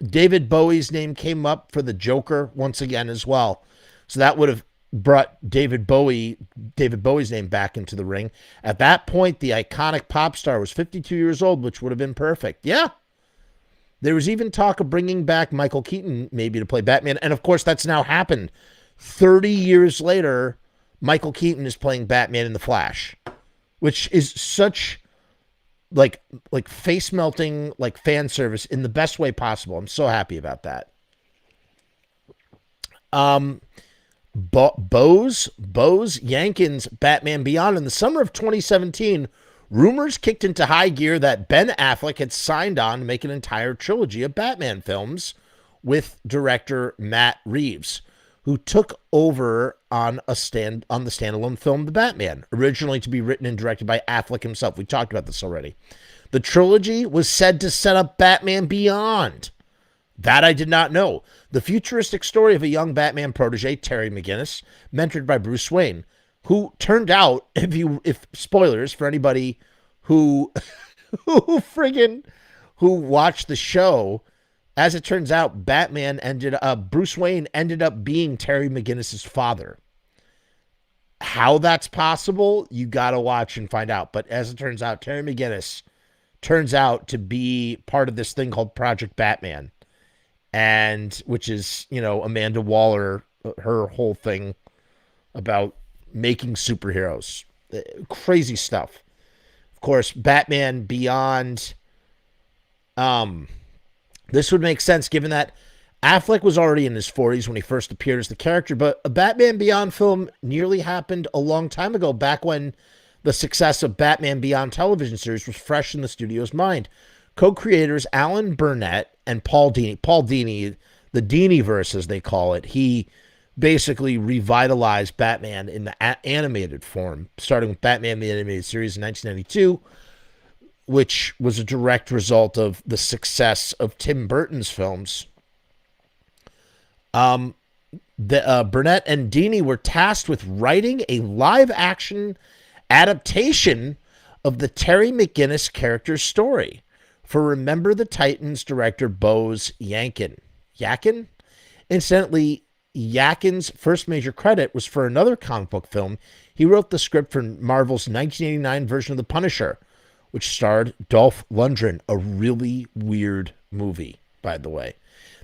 David Bowie's name came up for the Joker once again as well. So that would have brought David Bowie's name back into the ring. At that point, the iconic pop star was 52 years old, which would have been perfect. Yeah. There was even talk of bringing back Michael Keaton maybe to play Batman. And of course, that's now happened. 30 years later, Michael Keaton is playing Batman in The Flash, which is such like face melting, like fan service in the best way possible. I'm so happy about that. Bose Yankin's Batman Beyond in the summer of 2017 Rumors kicked into high gear that Ben Affleck had signed on to make an entire trilogy of Batman films with director Matt Reeves, who took over on the standalone film The Batman, originally to be written and directed by Affleck himself. We talked about this already. The trilogy was said to set up Batman Beyond. That I did not know. The futuristic story of a young Batman protege, Terry McGinnis, mentored by Bruce Wayne, who turned out, if spoilers for anybody who who watched the show, as it turns out, Bruce Wayne ended up being Terry McGinnis's father. How that's possible, you gotta watch and find out. But as it turns out, Terry McGinnis turns out to be part of this thing called Project Batman, and which is, Amanda Waller, her whole thing about making superheroes. Crazy stuff. Of course, Batman Beyond. This would make sense given that Affleck was already in his 40s when he first appeared as the character, but a Batman Beyond film nearly happened a long time ago, back when the success of Batman Beyond television series was fresh in the studio's mind. Co-creators Alan Burnett and Paul Dini, the Dini-verse as they call it, he basically revitalized Batman in the animated form, starting with Batman the Animated Series in 1992, which was a direct result of the success of Tim Burton's films. Burnett and Dini were tasked with writing a live-action adaptation of the Terry McGinnis character's story for Remember the Titans director Bose Yakin. Incidentally, Yakin's first major credit was for another comic book film. He wrote the script for Marvel's 1989 version of The Punisher, which starred Dolph Lundgren, a really weird movie, by the way.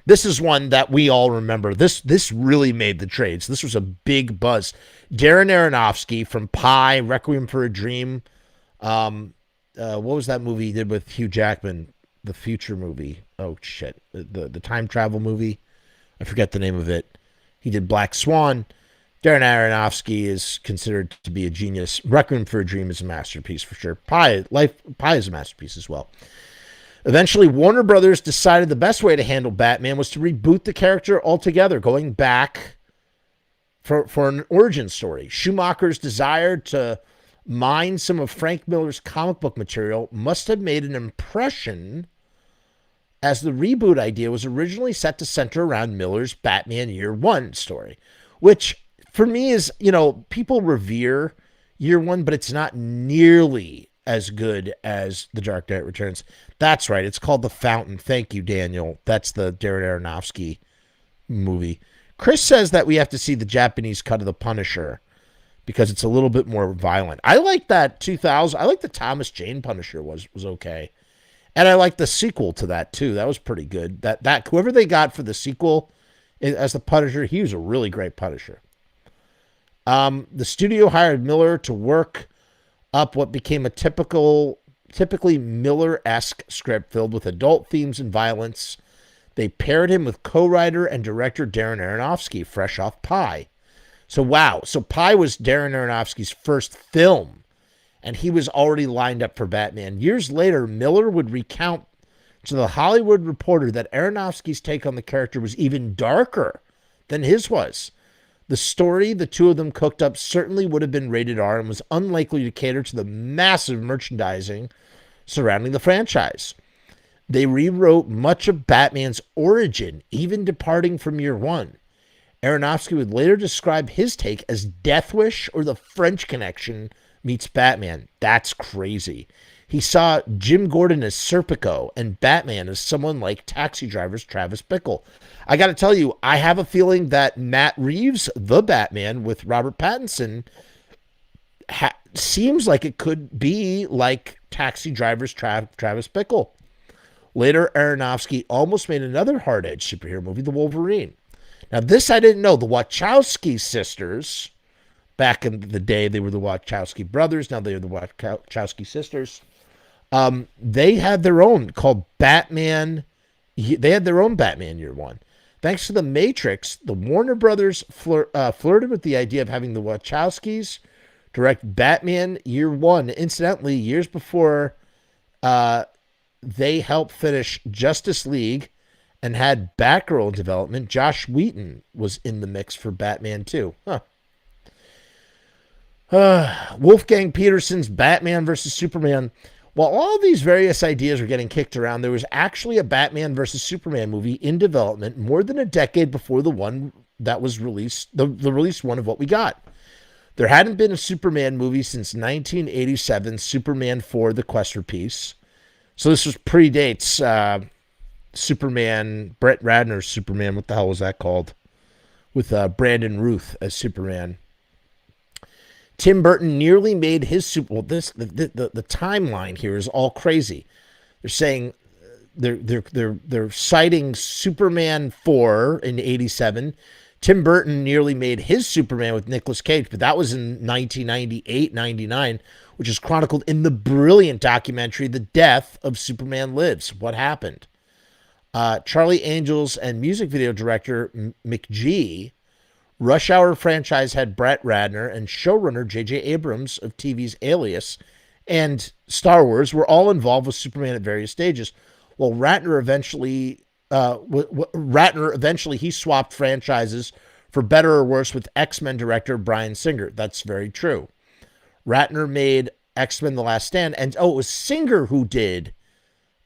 This is one that we all remember. This really made the trades. This was a big buzz. Darren Aronofsky from Pi, Requiem for a Dream. What was that movie he did with Hugh Jackman? The future movie. Oh, shit. The time travel movie. I forget the name of it. He did Black Swan. Darren Aronofsky is considered to be a genius. Requiem for a Dream is a masterpiece for sure. Pi is a masterpiece as well. Eventually, Warner Brothers decided the best way to handle Batman was to reboot the character altogether, going back for an origin story. Schumacher's desire to mine some of Frank Miller's comic book material must have made an impression, as the reboot idea was originally set to center around Miller's Batman Year One story, which for me is, people revere Year One, but it's not nearly as good as The Dark Knight Returns. That's right. It's called The Fountain. Thank you, Daniel. That's the Darren Aronofsky movie. Chris says that we have to see the Japanese cut of The Punisher because it's a little bit more violent. I like that 2000. I like the Thomas Jane Punisher was okay. And I like the sequel to that too. That was pretty good. That whoever they got for the sequel as the Punisher, he was a really great Punisher. The studio hired Miller to work up what became a typically Miller-esque script filled with adult themes and violence. They paired him with co-writer and director Darren Aronofsky, fresh off Pi. So Pi was Darren Aronofsky's first film, and he was already lined up for Batman. Years later, Miller would recount to the Hollywood Reporter that Aronofsky's take on the character was even darker than his was. The story the two of them cooked up certainly would have been rated R and was unlikely to cater to the massive merchandising surrounding the franchise. They rewrote much of Batman's origin, even departing from Year One. Aronofsky would later describe his take as Death Wish or The French Connection meets Batman. That's crazy. He saw Jim Gordon as Serpico and Batman as someone like Taxi Driver's Travis Bickle. I got to tell you, I have a feeling that Matt Reeves' The Batman with Robert Pattinson seems like it could be like Taxi Driver's Travis Bickle. Later, Aronofsky almost made another hard-edged superhero movie, The Wolverine. Now, this I didn't know. The Wachowski sisters, back in the day, they were the Wachowski brothers. Now they are the Wachowski sisters. They had their own called Batman. They had their own Batman Year One. Thanks to The Matrix, the Warner Brothers flirted with the idea of having the Wachowskis direct Batman Year One. Incidentally, years before they helped finish Justice League and had Batgirl in development, Josh Whedon was in the mix for Batman too. Wolfgang Peterson's Batman versus Superman. While all these various ideas were getting kicked around, there was actually a Batman versus Superman movie in development more than a decade before the one that was released, the released one of what we got. There hadn't been a Superman movie since 1987's Superman 4, The Quest for Peace. So this was predates Superman, Brett Ratner's Superman. What the hell was that called? With Brandon Routh as Superman. Tim Burton nearly made his Super. Well, the timeline here is all crazy. They're saying they're citing Superman 4 in '87. Tim Burton nearly made his Superman with Nicolas Cage, but that was in 1998, 99, which is chronicled in the brilliant documentary "The Death of Superman Lives." What happened? Charlie Angels and music video director McGee. Rush Hour franchise had Brett Ratner and showrunner J.J. Abrams of TV's Alias and Star Wars were all involved with Superman at various stages. Well, Ratner eventually he swapped franchises for better or worse with X-Men director Bryan Singer. That's very true. Ratner made X-Men: The Last Stand, and it was Singer who did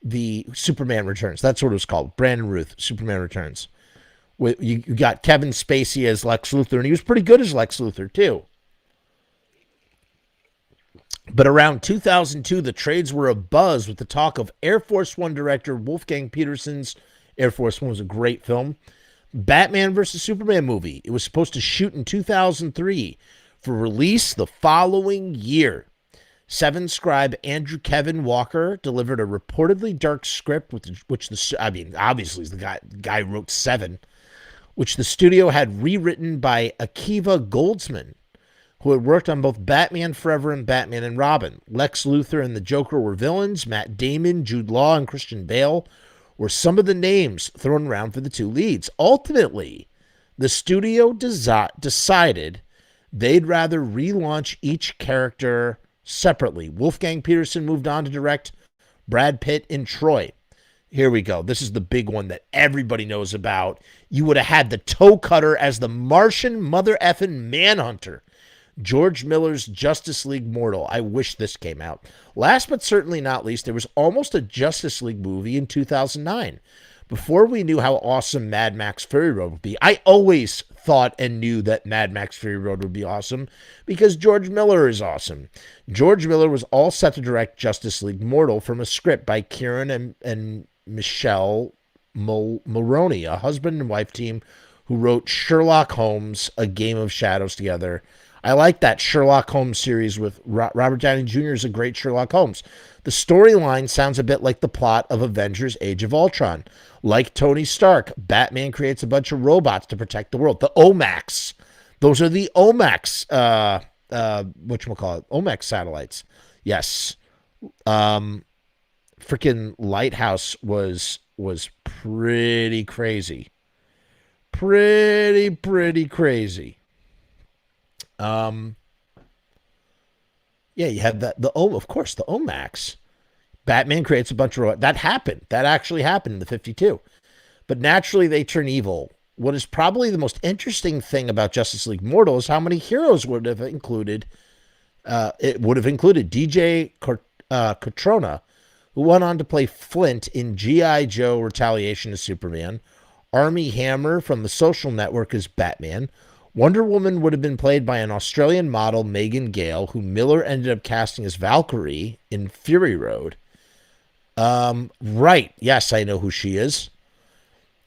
the Superman Returns. That's what it was called. Brandon Routh, Superman Returns. You got Kevin Spacey as Lex Luthor, and he was pretty good as Lex Luthor, too. But around 2002, the trades were abuzz with the talk of Air Force One director Wolfgang Peterson's Air Force One was a great film. Batman vs. Superman movie. It was supposed to shoot in 2003 for release the following year. Seven scribe Andrew Kevin Walker delivered a obviously the guy wrote Seven, which the studio had rewritten by Akiva Goldsman, who had worked on both Batman Forever and Batman and Robin. Lex Luthor and the Joker were villains. Matt Damon, Jude Law, and Christian Bale were some of the names thrown around for the two leads. Ultimately, the studio decided they'd rather relaunch each character separately. Wolfgang Peterson moved on to direct Brad Pitt in Troy. Here we go. This is the big one that everybody knows about. You would have had the toe cutter as the Martian mother effing Manhunter. George Miller's Justice League Mortal. I wish this came out. Last but certainly not least, there was almost a Justice League movie in 2009. Before we knew how awesome Mad Max Fury Road would be, I always thought and knew that Mad Max Fury Road would be awesome because George Miller is awesome. George Miller was all set to direct Justice League Mortal from a script by Kieran and Michelle Mulroney, a husband and wife team who wrote Sherlock Holmes, A Game of Shadows together. I like that Sherlock Holmes series with Robert Downey Jr. is a great Sherlock Holmes. The storyline sounds a bit like the plot of Avengers Age of Ultron. Like Tony Stark, Batman creates a bunch of robots to protect the world. The OMAX. Those are the OMAX, OMAX satellites. Yes. Freaking Lighthouse was pretty crazy. Pretty crazy. Yeah, you have of course, the OMAX. Batman creates a bunch of that happened. That actually happened in the 52. But naturally they turn evil. What is probably the most interesting thing about Justice League Mortal is how many heroes would have included. It would have included DJ Cotrona, who went on to play Flint in G.I. Joe Retaliation as Superman. Armie Hammer from The Social Network as Batman. Wonder Woman would have been played by an Australian model, Megan Gale, who Miller ended up casting as Valkyrie in Fury Road. Right. Yes, I know who she is.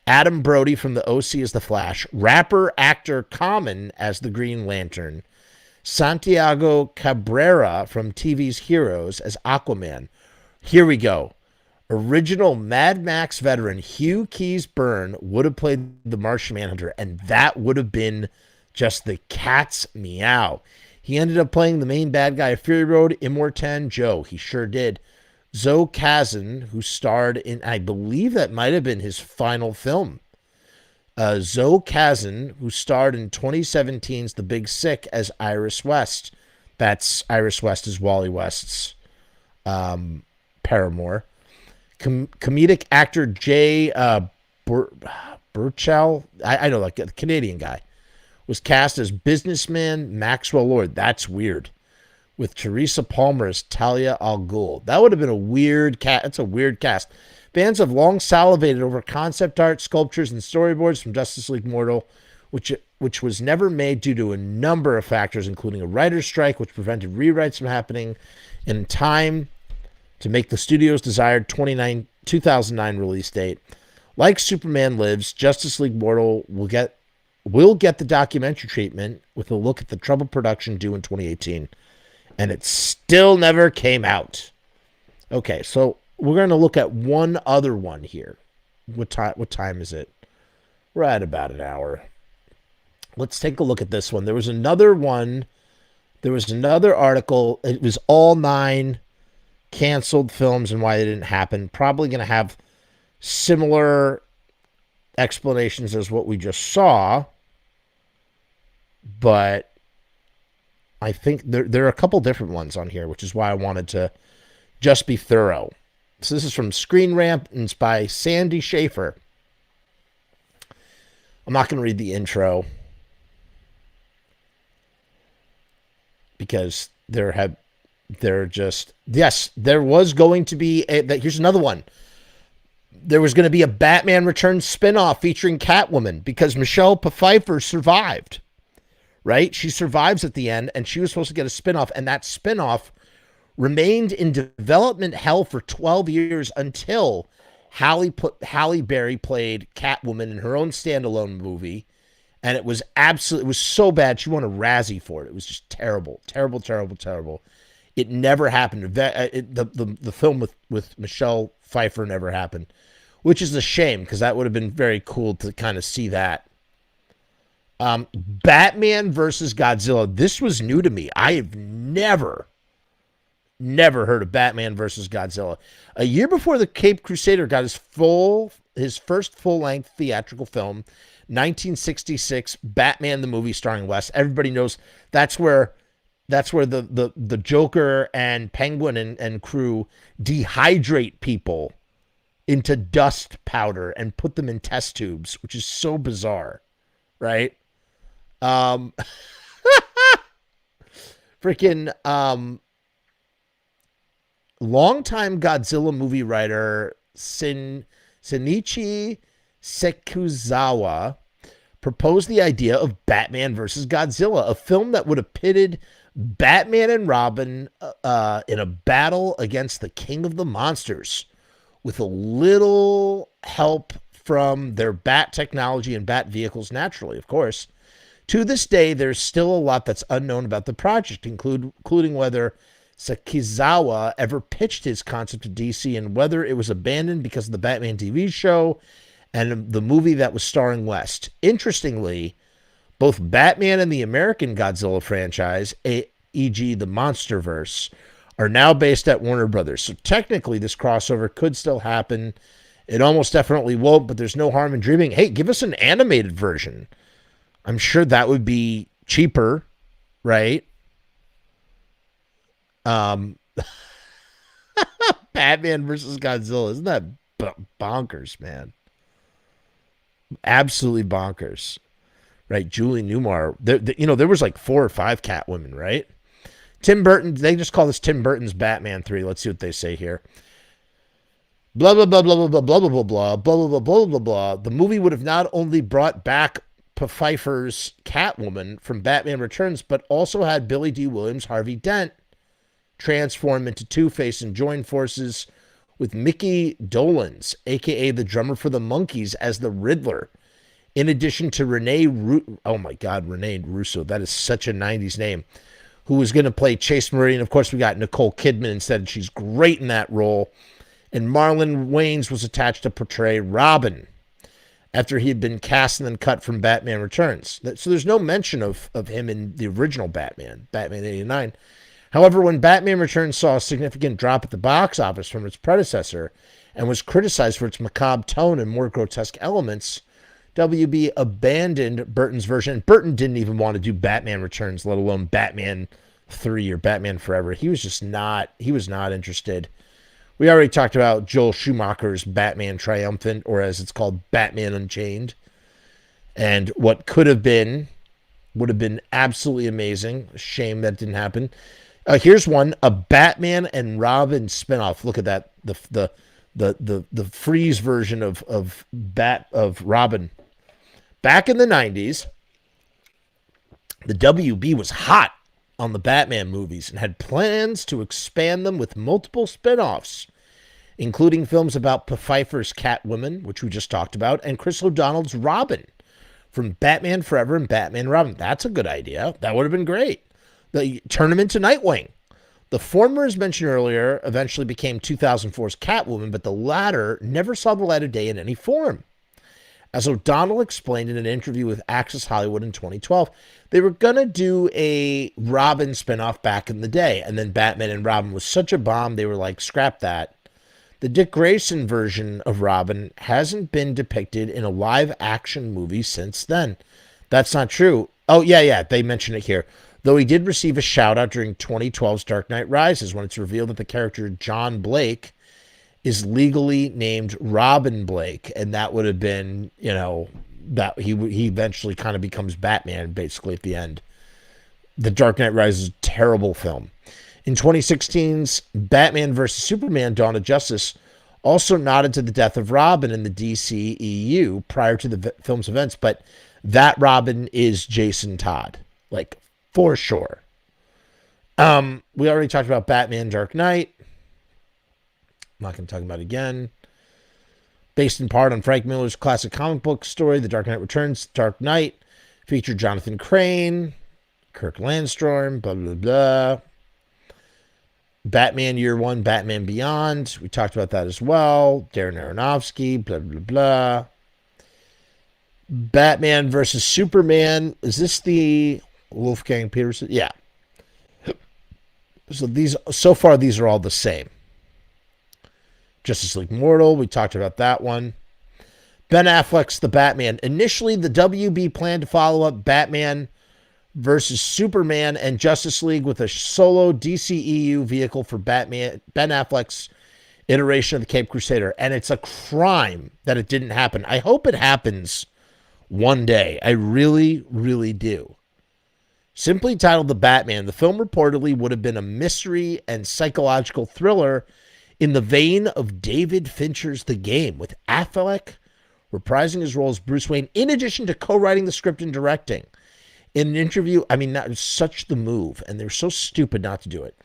Adam Brody from the OC as the Flash. Rapper, actor Common as the Green Lantern. Santiago Cabrera from TV's Heroes as Aquaman. Here we go. Original Mad Max veteran Hugh Keys Byrne would have played the Martian Manhunter, and that would have been just the cat's meow. He ended up playing the main bad guy of Fury Road, Immortan Joe. He sure did. Zoe Kazan, who starred in, I believe that might have been his final film. Zoe Kazan, who starred in 2017's The Big Sick as Iris West. That's Iris West as Wally West's paramour. Comedic actor Jay Burchell, I know, like a Canadian guy, was cast as businessman Maxwell Lord. That's weird. With Teresa Palmer as Talia al Ghul. That would have been a weird cast. It's a weird cast. Fans have long salivated over concept art, sculptures, and storyboards from Justice League Mortal, which was never made due to a number of factors, including a writer's strike, which prevented rewrites from happening in time to make the studio's desired 2009 release date. Like Superman Lives, Justice League Mortal will get the documentary treatment with a look at the troubled production due in 2018. And it still never came out. Okay, so we're going to look at one other one here. What time is it? We're at about an hour. Let's take a look at this one. There was another one. There was another article. It was all 9 canceled films and why they didn't happen. Probably going to have similar explanations as what we just saw. But I think there are a couple different ones on here, which is why I wanted to just be thorough. So this is from Screen Rant, and it's by Sandy Schaefer. I'm not going to read the intro because there was going to be here's another one. There was going to be a Batman Returns spinoff featuring Catwoman because Michelle Pfeiffer survived. Right? She survives at the end, and she was supposed to get a spinoff, and that spinoff remained in development hell for 12 years until Halle Berry played Catwoman in her own standalone movie, and it was so bad she won a Razzie for it. It was just terrible, terrible, terrible, terrible. It never happened. The film with Michelle Pfeiffer never happened, which is a shame because that would have been very cool to kind of see that. Batman versus Godzilla. This was new to me. I have never heard of Batman versus Godzilla. A year before the Caped Crusader got his first full-length theatrical film, 1966, Batman the movie starring West. Everybody knows that's where the Joker and Penguin and crew dehydrate people into dust powder and put them in test tubes, which is so bizarre, right? Freaking longtime Godzilla movie writer Shinichi Sekuzawa proposed the idea of Batman versus Godzilla, a film that would have pitted Batman and Robin in a battle against the King of the Monsters, with a little help from their bat technology and bat vehicles, naturally, of course. To this day, there's still a lot that's unknown about the project, including whether Sekizawa ever pitched his concept to DC and whether it was abandoned because of the Batman TV show and the movie that was starring West. Interestingly, both Batman and the American Godzilla franchise, e.g. the Monsterverse, are now based at Warner Brothers. So technically, this crossover could still happen. It almost definitely won't, but there's no harm in dreaming. Hey, give us an animated version. I'm sure that would be cheaper, right? Batman versus Godzilla. Isn't that bonkers, man? Absolutely bonkers. Right? Julie Newmar. There was like 4 or 5 Catwomen, right? Tim Burton, they just call this Tim Burton's Batman 3. Let's see what they say here. Blah, blah, blah, blah, blah, blah, blah, blah, blah, blah, blah, blah, blah, blah, blah. The movie would have not only brought back Pfeiffer's Catwoman from Batman Returns, but also had Billy D. Williams' Harvey Dent transform into Two-Face and join forces with Mickey Dolenz, a.k.a. the drummer for the Monkees, as the Riddler. In addition to Renee Russo, that is such a 90s name, who was going to play Chase Meridian. Of course, we got Nicole Kidman instead. She's great in that role. And Marlon Wayans was attached to portray Robin after he had been cast and then cut from Batman Returns. So there's no mention of him in the original Batman 89. However, when Batman Returns saw a significant drop at the box office from its predecessor and was criticized for its macabre tone and more grotesque elements, WB abandoned Burton's version. Burton didn't even want to do Batman Returns, let alone Batman 3 or Batman Forever. He was not interested. We already talked about Joel Schumacher's Batman Triumphant, or as it's called, Batman Unchained. And what could have been would have been absolutely amazing. Shame that didn't happen. Here's one: a Batman and Robin spinoff. Look at that. The freeze version of Robin. Back in the 90s, the WB was hot on the Batman movies and had plans to expand them with multiple spinoffs, including films about Pfeiffer's Catwoman, which we just talked about, and Chris O'Donnell's Robin from Batman Forever and Batman Robin. That's a good idea. That would have been great. Turn him into Nightwing. The former, as mentioned earlier, eventually became 2004's Catwoman, but the latter never saw the light of day in any form. As O'Donnell explained in an interview with Access Hollywood in 2012, they were going to do a Robin spinoff back in the day, and then Batman and Robin was such a bomb, they were like, scrap that. The Dick Grayson version of Robin hasn't been depicted in a live-action movie since then. That's not true. Oh, yeah, they mention it here. Though he did receive a shout-out during 2012's Dark Knight Rises when it's revealed that the character John Blake is legally named Robin Blake, and that would have been, that he eventually kind of becomes Batman, basically, at the end. The Dark Knight Rises is a terrible film. In 2016's Batman vs. Superman Dawn of Justice also nodded to the death of Robin in the DCEU prior to the film's events, but that Robin is Jason Todd, like, for sure. We already talked about Batman Dark Knight. I'm not going to talk about it again. Based in part on Frank Miller's classic comic book story, The Dark Knight Returns. Dark Knight featured Jonathan Crane, Kirk Landstorm, blah, blah, blah. Batman Year One, Batman Beyond. We talked about that as well. Darren Aronofsky, blah, blah, blah. Batman versus Superman. Is this the Wolfgang Peterson? Yeah. So far, these are all the same. Justice League Mortal, we talked about that one. Ben Affleck's The Batman. Initially, the WB planned to follow up Batman versus Superman and Justice League with a solo DCEU vehicle for Ben Affleck's iteration of the Cape Crusader. And it's a crime that it didn't happen. I hope it happens one day. I really, really do. Simply titled The Batman, the film reportedly would have been a mystery and psychological thriller in the vein of David Fincher's The Game, with Affleck reprising his role as Bruce Wayne, in addition to co-writing the script and directing. In an interview, that was such the move, and they're so stupid not to do it.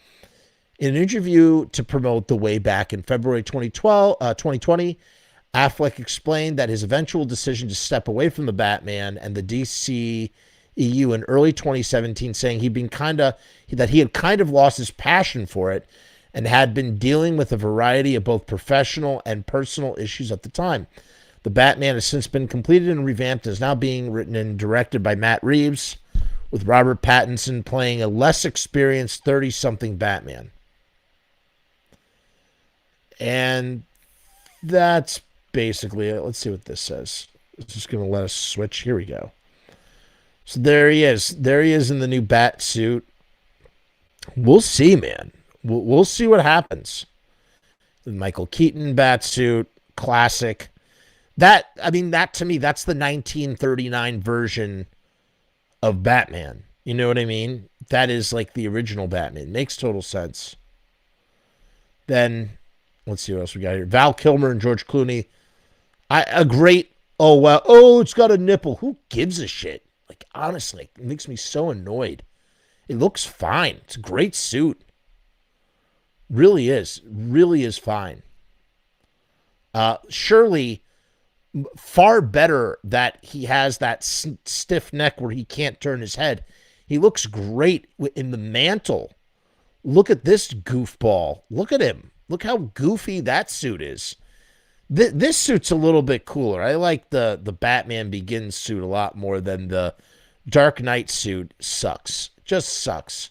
In an interview to promote The Way back in February 2020, Affleck explained that his eventual decision to step away from the Batman and the DCEU in early 2017, saying that he had kind of lost his passion for it and had been dealing with a variety of both professional and personal issues at the time. The Batman has since been completed and revamped and is now being written and directed by Matt Reeves, with Robert Pattinson playing a less experienced 30-something Batman. And that's basically it. Let's see what this says. It's just going to let us switch. Here we go. So there he is. There he is in the new bat suit. We'll see, man. We'll see what happens. The Michael Keaton bat suit, classic. That to me, that's the 1939 version of Batman. You know what I mean? That is like the original Batman. It makes total sense. Then, let's see what else we got here. Val Kilmer and George Clooney. Oh, wow. Oh, it's got a nipple. Who gives a shit? Like, honestly, it makes me so annoyed. It looks fine. It's a great suit. Really is. Really is fine. Surely, far better that he has that stiff neck where he can't turn his head. He looks great in the mantle. Look at this goofball. Look at him. Look how goofy that suit is. This suit's a little bit cooler. I like the Batman Begins suit a lot more than the Dark Knight suit. Sucks. Just sucks.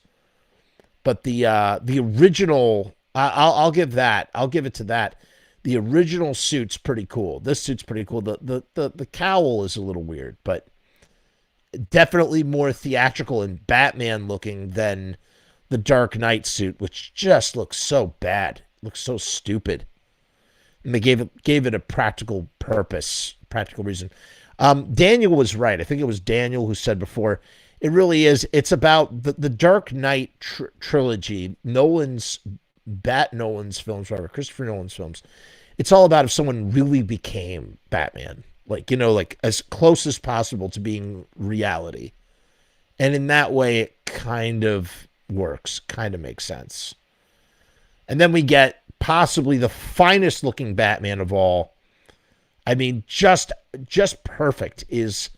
But the original, I'll give that. I'll give it to that. The original suit's pretty cool. This suit's pretty cool. The cowl is a little weird, but definitely more theatrical and Batman looking than the Dark Knight suit, which just looks so bad, looks so stupid. And they gave it a practical purpose, practical reason. Daniel was right. I think it was Daniel who said before, it really is. It's about the Dark Knight trilogy, Nolan's films, whatever, Christopher Nolan's films. It's all about if someone really became Batman, like, like as close as possible to being reality. And in that way, it kind of works, kind of makes sense. And then we get possibly the finest looking Batman of all. I mean, just perfect is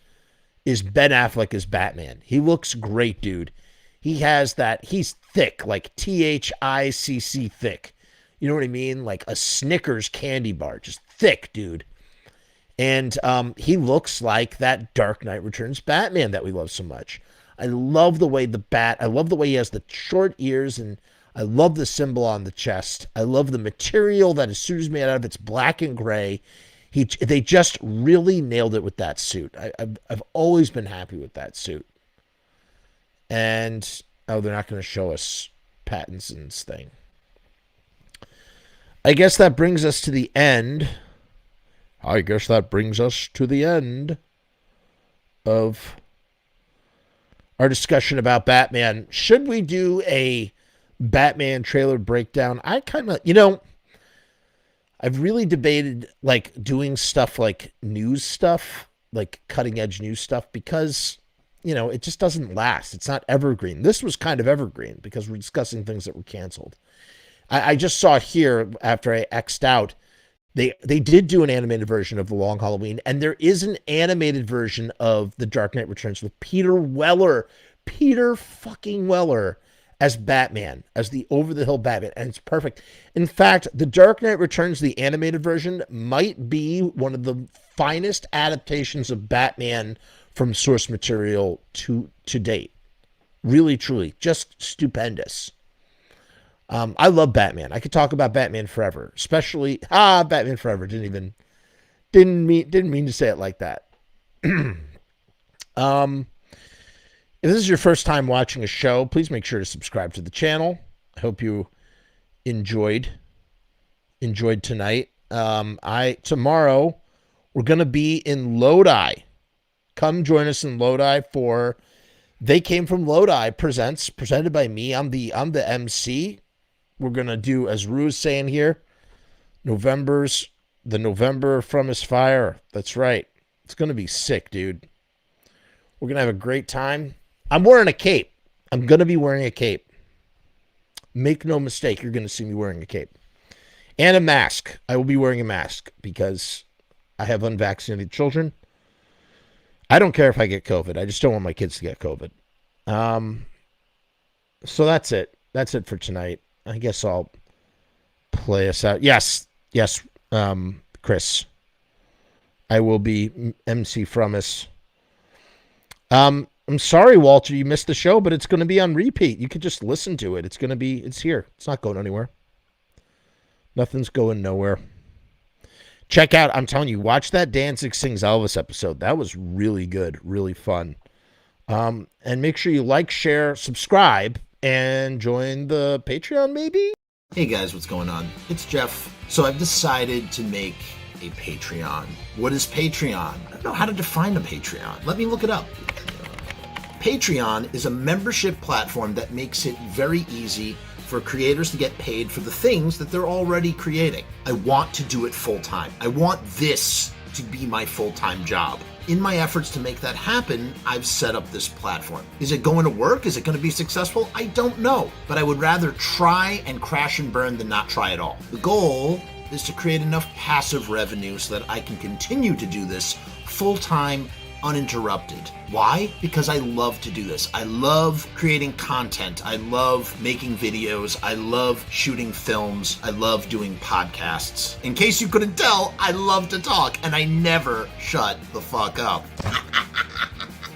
Ben Affleck as Batman. He looks great, dude. He has that, he's thick, like THICC thick. You know what I mean? Like a Snickers candy bar, just thick, dude. And he looks like that Dark Knight Returns Batman that we love so much. I love the way I love the way he has the short ears, and I love the symbol on the chest. I love the material that his suit is made out of. It's black and gray. They just really nailed it with that suit. I've always been happy with that suit. And, they're not going to show us Pattinson's thing. I guess that brings us to the end. Of our discussion about Batman. Should we do a Batman trailer breakdown? I kind of, I've really debated like doing stuff like news stuff, like cutting edge news stuff, because, it just doesn't last. It's not evergreen. This was kind of evergreen because we're discussing things that were canceled. I just saw here after I X'd out, they did do an animated version of The Long Halloween, and there is an animated version of The Dark Knight Returns with Peter fucking Weller as Batman, as the over-the-hill Batman, and it's perfect. In fact, The Dark Knight Returns, the animated version, might be one of the finest adaptations of Batman from source material to date. Really, truly, just stupendous. I love Batman. I could talk about Batman forever, especially Batman Forever. Didn't mean to say it like that. If this is your first time watching a show, please make sure to subscribe to the channel. I hope you enjoyed tonight. Tomorrow we're gonna be in Lodi. Come join us in Lodi for They Came from Lodi presented by me. I'm the MC. We're going to do, as Rue's saying here, November from his fire. That's right. It's going to be sick, dude. We're going to have a great time. I'm wearing a cape. I'm going to be wearing a cape. Make no mistake, you're going to see me wearing a cape. And a mask. I will be wearing a mask because I have unvaccinated children. I don't care if I get COVID. I just don't want my kids to get COVID. So that's it. That's it for tonight. I guess I'll play us out. Yes, Chris. I will be MC from us. I'm sorry, Walter, you missed the show, but it's going to be on repeat. You could just listen to it. It's here. It's not going anywhere. Nothing's going nowhere. Check out, I'm telling you, watch that Danzig Sings Elvis episode. That was really good, really fun. And make sure you like, share, subscribe, and join the Patreon, maybe? Hey guys, what's going on? It's Jeff. So I've decided to make a Patreon. What is Patreon? I don't know how to define a Patreon. Let me look it up. Patreon is a membership platform that makes it very easy for creators to get paid for the things that they're already creating. I want to do it full time. I want this to be my full-time job. In my efforts to make that happen, I've set up this platform. Is it going to work? Is it going to be successful? I don't know, but I would rather try and crash and burn than not try at all. The goal is to create enough passive revenue so that I can continue to do this full-time, uninterrupted. Why? Because I love to do this. I love creating content. I love making videos. I love shooting films. I love doing podcasts. In case you couldn't tell, I love to talk and I never shut the fuck up.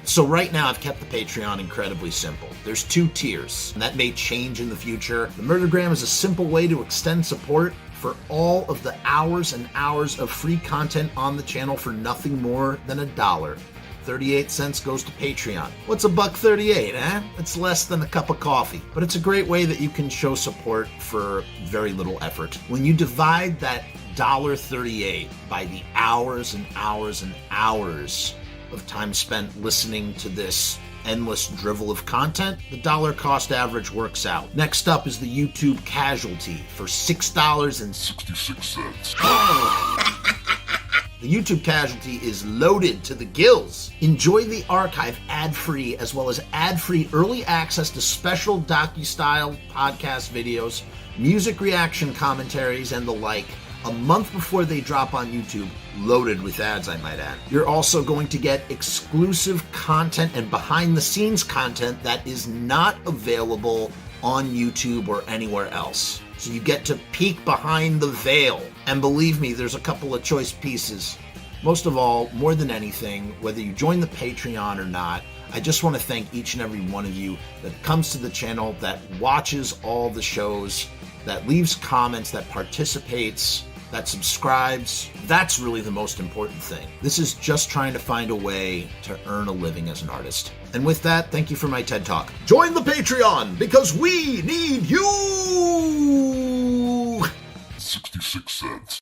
So right now I've kept the Patreon incredibly simple. There's 2 tiers, and that may change in the future. The Murdergram is a simple way to extend support for all of the hours and hours of free content on the channel for nothing more than $1. 38 cents goes to Patreon. What's $1.38, eh? It's less than a cup of coffee, but it's a great way that you can show support for very little effort. When you divide that $1.38 by the hours and hours and hours of time spent listening to this endless drivel of content, the dollar cost average works out. Next up is the YouTube Casualty for $6.66. The YouTube Casualty is loaded to the gills. Enjoy the archive ad-free, as well as ad-free early access to special docu-style podcast videos, music reaction commentaries, and the like, a month before they drop on YouTube, loaded with ads, I might add. You're also going to get exclusive content and behind-the-scenes content that is not available on YouTube or anywhere else. So you get to peek behind the veil. And believe me, there's a couple of choice pieces. Most of all, more than anything, whether you join the Patreon or not, I just want to thank each and every one of you that comes to the channel, that watches all the shows, that leaves comments, that participates, that subscribes. That's really the most important thing. This is just trying to find a way to earn a living as an artist. And with that, thank you for my TED Talk. Join the Patreon, because we need you! 66 cents.